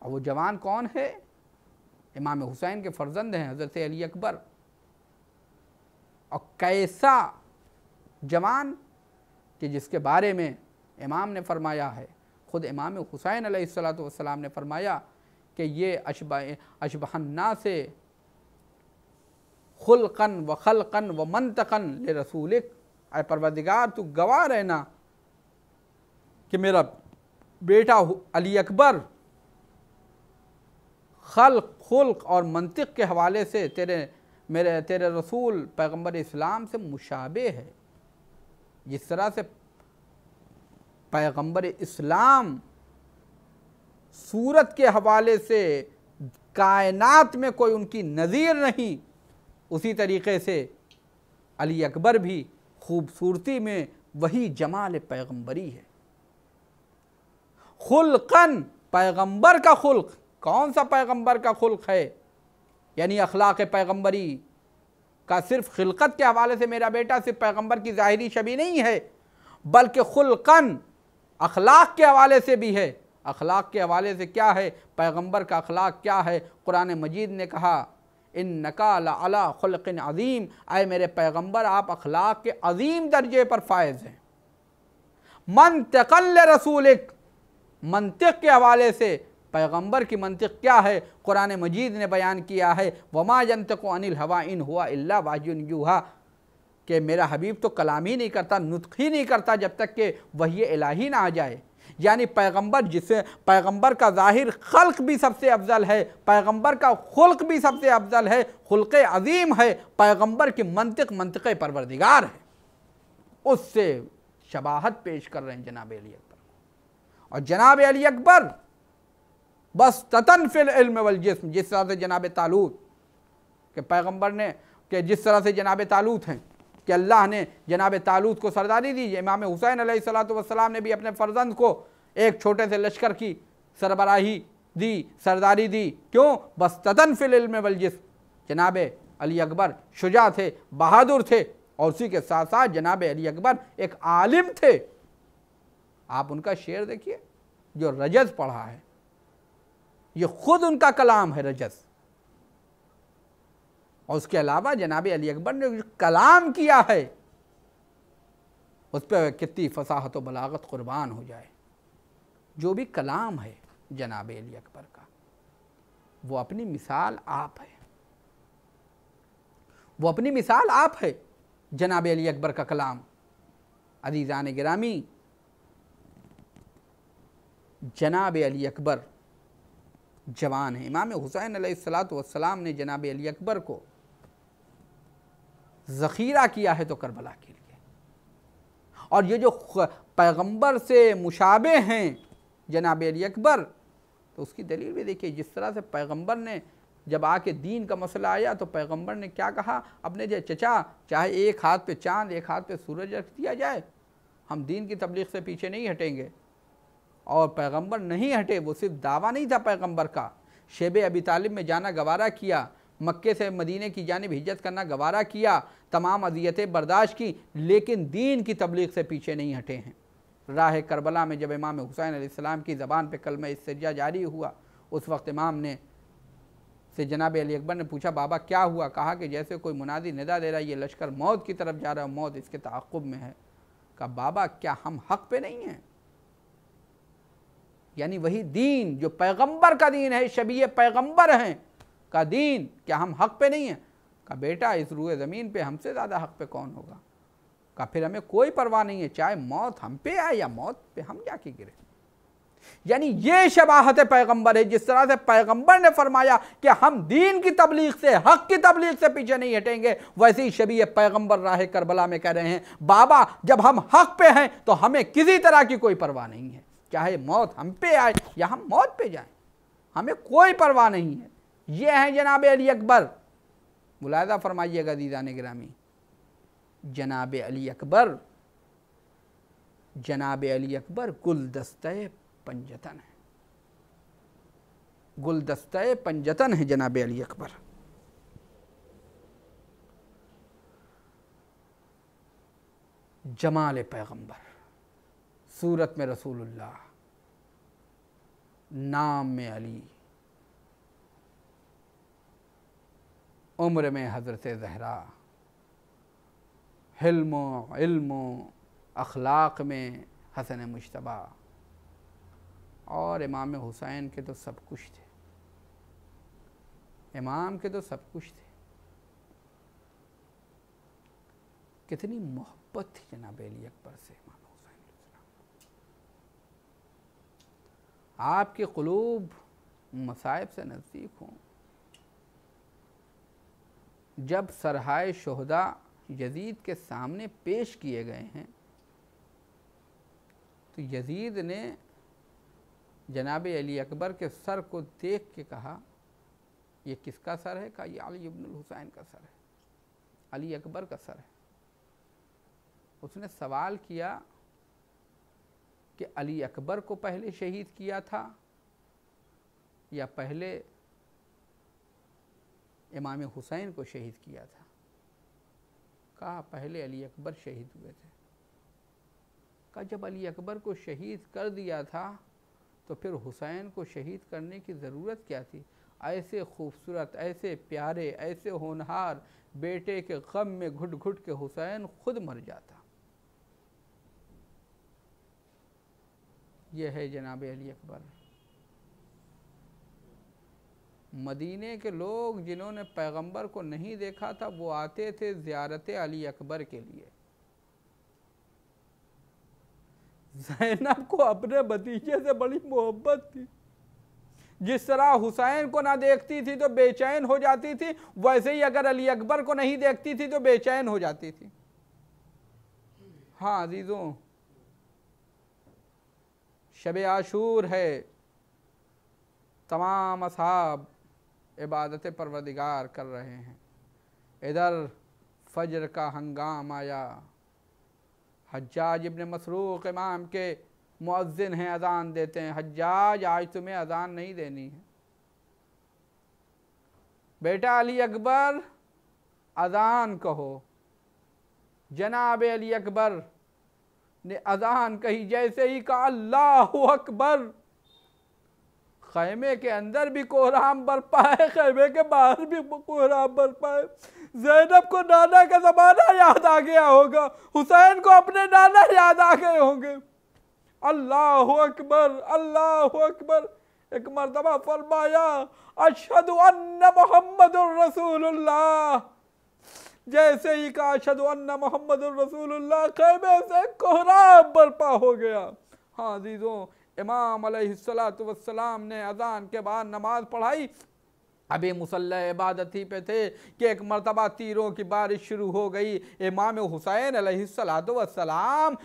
और वो जवान कौन है? इमाम हुसैन के फ़र्जंद हैं हज़रत अली अकबर। और कैसा जवान कि जिसके बारे में इमाम ने फरमाया है, ख़ुद इमाम हुसैन अलैहिस्सलातु वस्सलाम ने फरमाया कि ये अशबहन्ना से खुल्क़न व खल्क़न व मंतक़न ले रसूलिक, ऐ परवरदिगार तू गवाह रहना कि मेरा बेटा अली अकबर खल्क खुल्क और मंतिक के हवाले से तेरे रसूल पैगंबर इस्लाम से मुशाबे है। जिस तरह से पैगंबर इस्लाम सूरत के हवाले से कायनात में कोई उनकी नज़ीर नहीं, उसी तरीक़े से अली अकबर भी खूबसूरती में वही जमाल पैगंबरी है। खुल्कन, पैगंबर का खुल्क, कौन सा पैगंबर का खुल्क है, यानी अखलाक पैगंबरी का सिर्फ खिलकत के हवाले से मेरा बेटा सिर्फ पैगंबर की ज़ाहिरी शबी नहीं है, बल्कि खुल्कन अखलाक के हवाले से भी है। अखलाक के हवाले से क्या है, पैगंबर का अखलाक क्या है। कुरान मजीद ने कहा इन्नका लअला खुल्किन अज़ीम, आए मेरे पैगंबर आप अखलाक के अज़ीम दर्जे पर फायज़ हैं। मंतिक़ल रसूलिक, मंतिक़ के हवाले से पैगंबर की मंतिक़ क्या है, कुरान मजीद ने बयान किया है वमा यंतिक़ु अनिल हवा इन हुआ इल्ला वाह्युन यूहा, कि मेरा हबीब तो कलाम ही नहीं करता, नुत्क़ ही नहीं करता जब तक कि वही इलाही ना आ जाए। यानी पैगंबर, जिसे पैगंबर का ज़ाहिर खल्क भी सबसे अफजल है, पैगंबर का खुल्क भी सबसे अफजल है, खुल्क़ अज़ीम है, पैगंबर की मंतिक़ परवरदिगार है, उससे शबाहत पेश कर रहे हैं जनाब अली अकबर। और जनाब अली अकबर बस ततन फिल इल्म वल जिस्म, जिस तरह से जनाब तालूत के पैगंबर ने, कि जिस तरह से जनाब तालूत हैं कि अल्लाह ने जनाब तालूत को सरदारी दी, इमाम हुसैन अलैहिस्सलातु वस्सलाम ने भी अपने फ़र्जंद को एक छोटे से लश्कर की सरबराही दी, सरदारी दी। क्यों? बस ततन फिल इल्म वल जिस्म, जनाब अली अकबर शुजा थे, बहादुर थे, और उसी के साथ साथ जनाब अली अकबर एक आलिम थे। आप उनका शेर देखिए जो रजज़ पढ़ा है, ये खुद उनका कलाम है रजज़। और उसके अलावा जनाब अली अकबर ने जो कलाम किया है उस पर कितनी फसाहत व बलागत कुर्बान हो जाए। जो भी कलाम है जनाब अली अकबर का, वो अपनी मिसाल आप है, वो अपनी मिसाल आप है। जनाब अली अकबर का कलाम, अज़ीज़ान गिरामी, जनाब अली अकबर जवान है। इमाम हुसैन अलैहिस्सलातु वस्सलाम ने जनाब अली अकबर को ज़ख़ीरा किया है तो करबला के लिए। और ये जो पैगंबर से मुशाबे हैं जनाब अली अकबर, तो उसकी दलील भी देखिए। जिस तरह से पैगंबर ने जब आके दीन का मसला आया तो पैगंबर ने क्या कहा, अपने जो चचा, चाहे एक हाथ पे चाँद एक हाथ पे सूरज रख दिया जाए, हम दीन की तबलीग से पीछे नहीं हटेंगे। और पैगंबर नहीं हटे। वो सिर्फ दावा नहीं था पैगंबर का, शेब अबी तालिब में जाना गवारा किया, मक्के से मदीने की जानिब हिजरत करना गवारा किया, तमाम अज़ियतें बर्दाश्त की, लेकिन दीन की तबलीग से पीछे नहीं हटे हैं। राह करबला में जब इमाम हुसैन अलैहिस्सलाम की ज़बान पे कलमा इस्तिर्जा जारी हुआ, उस वक्त इमाम ने से जनाब अली अकबर ने पूछा बाबा क्या हुआ? कहा कि जैसे कोई मुनादी निदा दे रहा है, ये लश्कर मौत की तरफ जा रहा है, मौत इसके ताक़ुब में है। कहा बाबा क्या हम हक़ पे नहीं हैं? यानी वही दीन जो पैगंबर का दीन है, शबीह पैगंबर हैं का दीन, क्या हम हक़ पे नहीं हैं? कहा बेटा इस रूए ज़मीन पे हमसे ज़्यादा हक़ पे कौन होगा? कहा फिर हमें कोई परवाह नहीं है, चाहे मौत हम पे आए या मौत पे हम जाके गिरे। यानी ये शबाहत पैगंबर है। जिस तरह से पैगंबर ने फरमाया कि हम दीन की तबलीग से, हक़ की तबलीग से पीछे नहीं हटेंगे, वैसे ही शबीह पैगंबर राह करबला में कह रहे हैं बाबा जब हम हक़ पे हैं तो हमें किसी तरह की कोई परवाह नहीं है, चाहे मौत हम पे आए या हम मौत पे जाएं, हमें कोई परवाह नहीं है। ये हैं जनाब अली अकबर। मुलाहिज़ा फरमाइएगा अज़ीज़ान गिरामी, जनाब अली अकबर, जनाब अली अकबर गुलदस्ते पंजतन है, गुलदस्ते पंजतन है जनाब अली अकबर। जमाल पैगंबर, सूरत में रसूलुल्लाह, नाम में अली, उम्र में हज़रत ज़हरा, हिल्म इल्म अखलाक में हसन मुश्तबा, और इमाम हुसैन के तो सब कुछ थे, इमाम के तो सब कुछ थे। कितनी मोहब्बत थी जनाब अली अकबर से इमाम हुसैन। आपके क़ुलूब मसाइब से नज़दीक हों। जब सरहाए शोहदा यजीद के सामने पेश किए गए हैं तो यजीद ने जनाब अली अकबर के सर को देख के कहा, ये किसका सर है? कहा, ये अली इब्नुल हुसैन का सर है, अली अकबर का सर है। उसने सवाल किया कि अली अकबर को पहले शहीद किया था या पहले इमाम हुसैन को शहीद किया था? कहा, पहले अली अकबर शहीद हुए थे। कहा, जब अली अकबर को शहीद कर दिया था तो फिर हुसैन को शहीद करने की ज़रूरत क्या थी? ऐसे खूबसूरत, ऐसे प्यारे, ऐसे होनहार बेटे के गम में घुट घुट के हुसैन खुद मर जाता। यह है जनाब अली अकबर। मदीने के लोग जिन्होंने पैगंबर को नहीं देखा था वो आते थे ज़ियारत अली अकबर के लिए। ज़ैनब को अपने भतीजे से बड़ी मोहब्बत थी। जिस तरह हुसैन को ना देखती थी तो बेचैन हो जाती थी, वैसे ही अगर अली अकबर को नहीं देखती थी तो बेचैन हो जाती थी। हाँ अजीज़ों, शब आशूर है, तमाम असहाब इबादत परवरदिगार कर रहे हैं। इधर फजर का हंगाम आया, हज्जाज इब्न मसरूक इमाम के मुअज्जिन हैं, अज़ान देते हैं। हज्जाज, आज तुम्हें अज़ान नहीं देनी है। बेटा अली अकबर अज़ान कहो। जनाब अली अकबर ने अज़ान कही, जैसे ही कहा अल्लाहु अकबर, खैमे के अंदर भी कोहराम बरपा है, खैमे के बाहर भी कोहराम बरपा है। ज़ैनब को नाना का ज़माना याद आ गया होगा, हुसैन को अपने नाना याद आ गए होंगे। अल्लाहु अकबर, अल्लाहु अकबर। एक मर्तबा फरमाया, अशहदु अन्ना मुहम्मदुर रसूलुल्लाह। जैसे ही कहा अशहदु अन्ना मुहम्मदुर रसूलुल्लाह, खैमे से कोहराम बरपा हो गया। हाँ अजीज़ों, इमाम अलैहिस्सलातु वस्सलाम ने अज़ान के बाद नमाज पढ़ाई। अभी मुसल्ला इबादत ही पे थे कि एक मरतबा तीरों की बारिश शुरू हो गई। इमाम हुसैन अलैहिस्सलातु वस्सलाम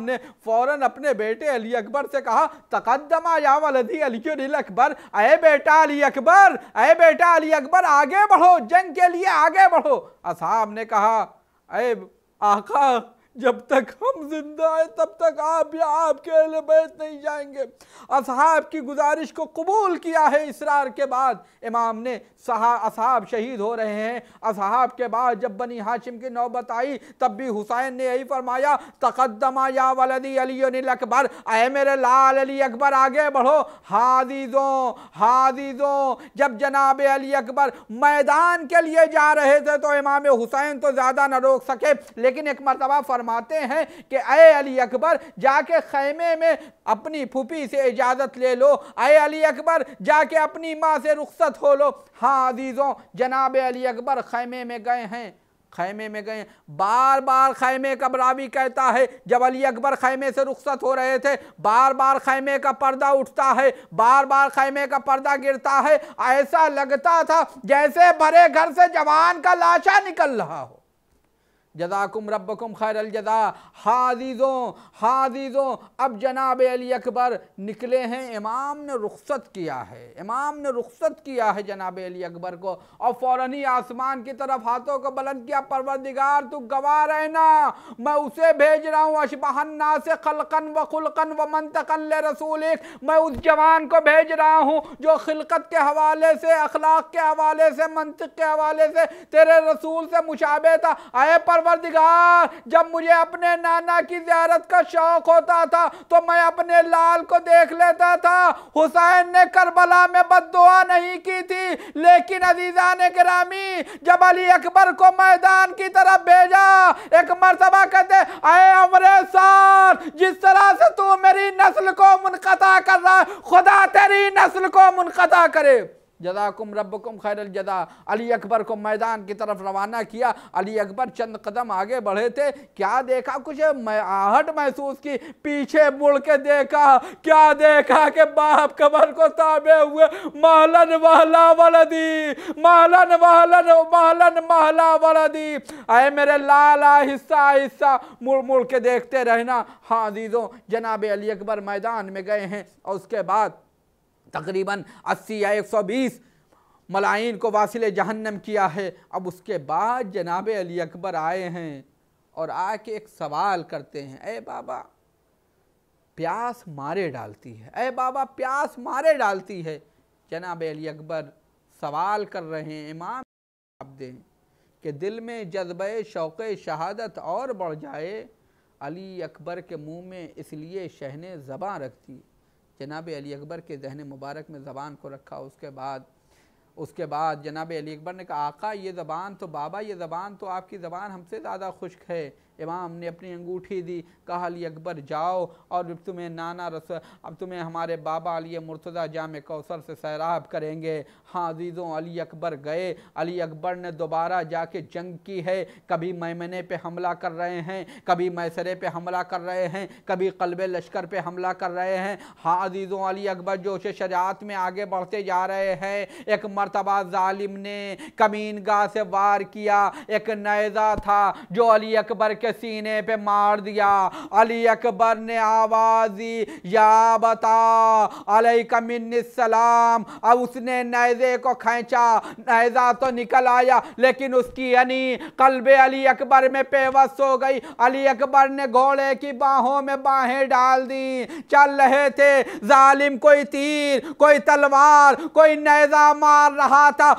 ने फ़ौरन अपने बेटे अली अकबर से कहा, तक़द्दमा या वलदी अलीयुल अकबर, अय बेटा अली अकबर, अय बेटा अली अकबर, आगे बढ़ो, जंग के लिए आगे बढ़ो। असहाब ने कहा, अय आका, जब तक हम जिंदा हैं तब तक आप या आपके अहले बैत नहीं जाएंगे। असहाब की गुजारिश को कबूल किया है। इसरार के बाद इमाम ने असहाब शहीद हो रहे हैं। असहाब के बाद जब बनी हाशिम की नौबत आई तब भी हुसैन ने यही फरमाया, तक़द्दमा या वलदी अलीयुल अकबर, अय मेरे लाल अली अकबर, आगे बढ़ो। हादीज़ों, जब जनाब अली अकबर मैदान के लिए जा रहे थे तो इमाम हुसैन तो ज़्यादा न रोक सके, लेकिन एक मरतबा फरमाते हैं कि अय अली अकबर, जाके खैमे में अपनी फूफी से इजाज़त ले लो। अय अली अकबर, जाके अपनी माँ से रुखसत हो लो। हाँ अजीज़ों, जनाब अली अकबर खैमे में गए हैं, खैमे में गए। बार बार खैमे का रावी कहता है, जब अली अकबर खैमे से रुखसत हो रहे थे, बार बार खैमे का पर्दा उठता है, बार बार खैमे का पर्दा गिरता है। ऐसा लगता था जैसे भरे घर से जवान का लाशा निकल रहा हो। जज़ाकुम रब्बकुम खैरल जज़ा। हादीज़ों, अब जनाब अली अकबर निकले हैं। इमाम ने रुखसत किया है, इमाम ने रुखसत किया है जनाब अली अकबर को, और फ़ौरन ही आसमान की तरफ हाथों को बुलंद किया, परवरदिगार तू गवाह रहना, मैं उसे भेज रहा हूँ, अशबहन्ना से खल्क़न व खुल्क़न व मंतक़न ले रसूलिक, मैं उस जवान को भेज रहा हूँ जो खिलकत के हवाले से, अखलाक के हवाले से, मंतिक़ के हवाले से तेरे रसूल से मुशाबे था। आए परवरदिगार, जब मुझे अपने नाना की ज़ियारत का शौक होता था तो मैं अपने लाल को देख लेता था। हुसैन ने करबला में बद्दुआ नहीं की थी, लेकिन अज़ीज़ान गिरामी, जब अली अकबर को मैदान की तरफ भेजा, एक मर्तबा कहते, अय अमरेसार, जिस तरह से तू मेरी नस्ल को मुनक़ता कर रहा है, खुदा तेरी नस्ल को मुनक़ता करे। जज़ाकुम रब्बुकुम खैरल जज़ा। अली अकबर को मैदान की तरफ रवाना किया। अली अकबर चंद कदम आगे बढ़े थे, क्या देखा, कुछ आहट महसूस की, पीछे मुड़ के देखा, क्या देखा कि बाप कबर को ताबे हुए महलन महला वलदी, महलन महलन महलन महला वलदी। अरे मेरे लाला हिस्सा हिस्सा, मुड़ मुड़ के देखते रहना। हाँ अजीजों, जनाब अली अकबर मैदान में गए हैं और उसके बाद तकरीबन 80 या 120 मलाइन को वासिले जहन्नम किया है। अब उसके बाद जनाब अली अकबर आए हैं और आके एक सवाल करते हैं, ए बाबा प्यास मारे डालती है, ए बाबा प्यास मारे डालती है। जनाब अली अकबर सवाल कर रहे हैं, इमाम जवाब दें कि दिल में जज्बे शौक़े शहादत और बढ़ जाए, अली अकबर के मुंह में इसलिए शहने ज़बां रखती। जनाब अली अकबर के जहन मुबारक में ज़बान को रखा। उसके बाद जनाब अली अकबर ने कहा, आका ये ज़बान तो, बाबा ये ज़बान तो, आपकी ज़बान हमसे ज़्यादा खुश्क है। इमाम ने अपनी अंगूठी दी, कहा अली अकबर जाओ और तुम्हें अब तुम्हें हमारे बाबा अली मुर्तज़ा जामे कौसर से सैराब करेंगे। हाँ अजीज़ों, अली अकबर गए। अली अकबर ने दोबारा जाके जंग की है। कभी मैमने पे हमला कर रहे हैं, कभी मैसरे पे हमला कर रहे हैं, कभी क़ल्बे लश्कर पे हमला कर रहे हैं। हाँ अजीज़ों, अली अकबर जोश शजाअत में आगे बढ़ते जा रहे हैं। एक मरतबा जालिम ने कमीनगाह से वार किया। एक नेज़ा था जो अली अकबर के सीने पे मार दिया। अली अकबर ने आवाज़ दी, या बता अलैका मिन्निस्सलाम। अब उसने नेज़े को खींचा, नेज़ा तो निकल आया लेकिन उसकी यानी कल्बे अली अकबर में पेवस्त हो गई। अली अकबर ने घोड़े की बाहों में बाहें डाल दी। चल रहे थे, जालिम कोई तीर, कोई तलवार, कोई नेज़ा मार रहा था।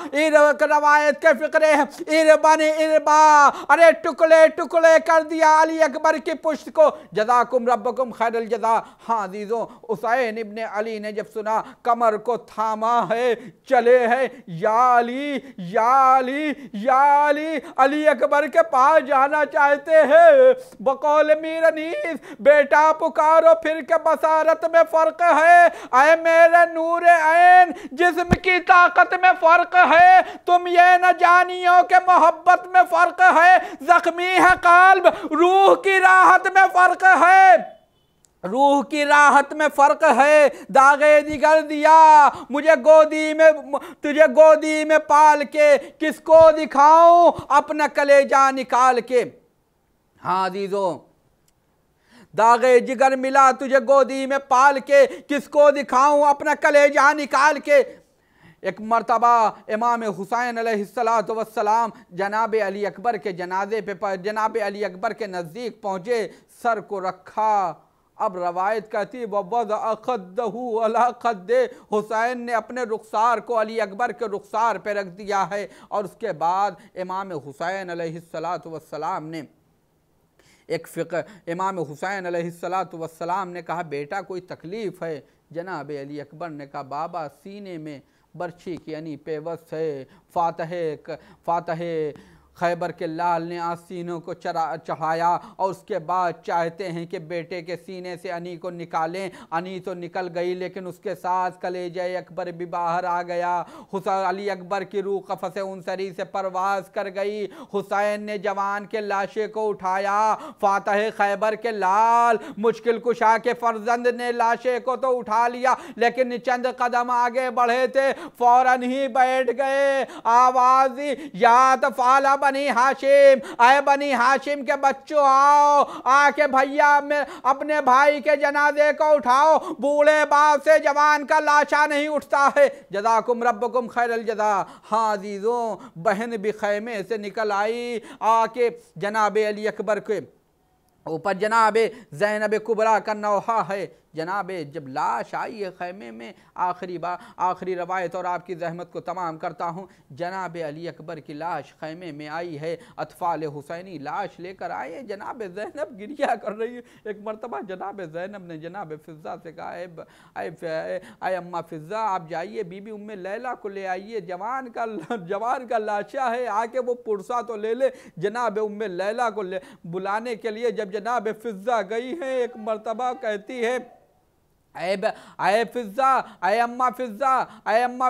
रवायत के फिक्रे इरबन इरबा, अरे टुकड़े टुकड़े कर दिया अली अकबर की पुश्त को। जज़ाकुम रब्बुकुम खैरल जज़ा। हाँ अजीज़ों, हुसैन इब्ने अली ने जब सुना, कमर को थामा है, चले हैं, या अली या अली या अली, अली अकबर के पास जाना चाहते हैं। बकौल मीर अनीस, बेटा पुकारो फिर के बसारत में फ़र्क है। ऐ मेरे नूर ऐन, जिस्म की ताकत में फ़र्क है। तुम ये न जानियो के मोहब्बत में फ़र्क है। ज़ख्मी है काल्ब, रूह की राहत में फ़र्क है, रूह की राहत में फ़र्क है। दागे जिगर दिया मुझे गोदी में, तुझे गोदी में पाल के किसको दिखाऊं अपना कलेजा निकाल के। हाँ अजीज़ों, दागे जिगर मिला तुझे गोदी में पाल के, किसको दिखाऊं अपना कलेजा निकाल के। एक मरतबा इमाम हुसैन अलैहिस्सलातु वस्सलाम जनाब अली अकबर के जनाजे पे जनाब अली अकबर के नज़दीक पहुँचे, सर को रखा। अब रवायत कहती वज़अ अला ख़द्दे, हुसैन ने अपने रुखसार को अली अकबर के रुखसार पे रख दिया है। और उसके बाद इमाम हुसैन अलैहिस्सलातु वस्सलाम ने इमाम हुसैन अलैहिस्सलातु वस्सलाम ने कहा, बेटा कोई तकलीफ़ है? जनाब अली अकबर ने कहा, बाबा सीने में बर्छी की यानी पेवस्त है। फातह खैबर के लाल ने आसीनों को चढ़ाया और उसके बाद चाहते हैं कि बेटे के सीने से अनी को निकालें। अनी तो निकल गई लेकिन उसके साथ कलेजे अकबर भी बाहर आ गया। हुसैन अली अकबर की रूह कफ़स उनसरी से परवाज़ कर गई। हुसैन ने जवान के लाशे को उठाया। फातह खैबर के लाल मुश्किल कुशा के फर्जंद ने लाशे को तो उठा लिया लेकिन चंद कदम आगे बढ़े थे, फौरन ही बैठ गए। आवाज़ याद फाला बनी हाशिम, आए बनी हाशिम के बच्चों आओ, आके भैया में अपने भाई के जनाजे को उठाओ। बूढ़े बाप से जवान का लाशा नहीं उठता है। जज़ाकुम रब्बुकुम खैरल जज़ा। हाँ अजीज़ों, बहन भी खैमे से निकल आई, आके जनाब अली अकबर के ऊपर जनाब ज़ैनब कुबरा का नौहा है। जनाब जब लाश आई है खैमे में, आखिरी रवायत और आपकी जहमत को तमाम करता हूँ, जनाब अली अकबर की लाश खैमे में आई है। अतफ़ाल हुसैनी लाश लेकर आए। जनाब ज़ैनब गिरिया कर रही है। एक मरतबा जनाब ज़ैनब ने जनाब फ़िज़्ज़ा से कहा, अय अम्मा फ़िज़्ज़ा आप जाइए, बीबी उम्मे लैला को ले आइए, जवान का लाशा है, आके वो पुरसा तो ले ले। जनाब उम्मे लैला को बुलाने के लिए जब जनाब फ़िज़्ज़ा गई है, एक मरतबा कहती है अय फिज़ा, अय अम्मा फिज़ा, अय अम्मा,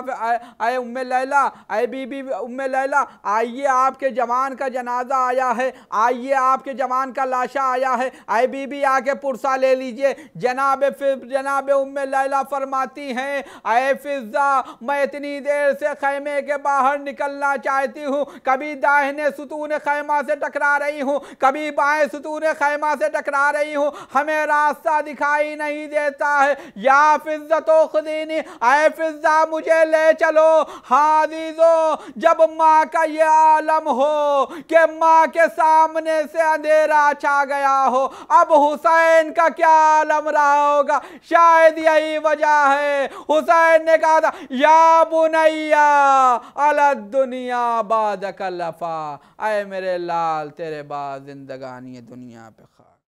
अय उम्मे लैला, अय बीबी उम्मे लैला, आइए आपके जवान का जनाजा आया है, आइए आपके जवान का लाशा आया है, अय बीबी आके पुरसा ले लीजिए। जनाब उम्मे लैला फरमाती हैं, अय फिज़ा, मैं इतनी देर से खैमे के बाहर निकलना चाहती हूँ, कभी दाहिने सुतून खैमा से टकरा रही हूँ, कभी बाएं सुतून खैमा से टकरा रही हूँ, हमें रास्ता दिखाई नहीं देता है। या फिज़्ज़तो खुदीनी, ऐ फिज़्ज़ा मुझे ले चलो। हादीजो, जब माँ का ये आलम हो कि माँ के सामने से अंधेरा छा गया हो, अब हुसैन का क्या आलम रहा होगा। शायद यही वजह है हुसैन ने कहा था, या बुनैया अला दुनिया बाद कलफा, ऐ मेरे लाल तेरे बाद जिंदगानी दुनिया पे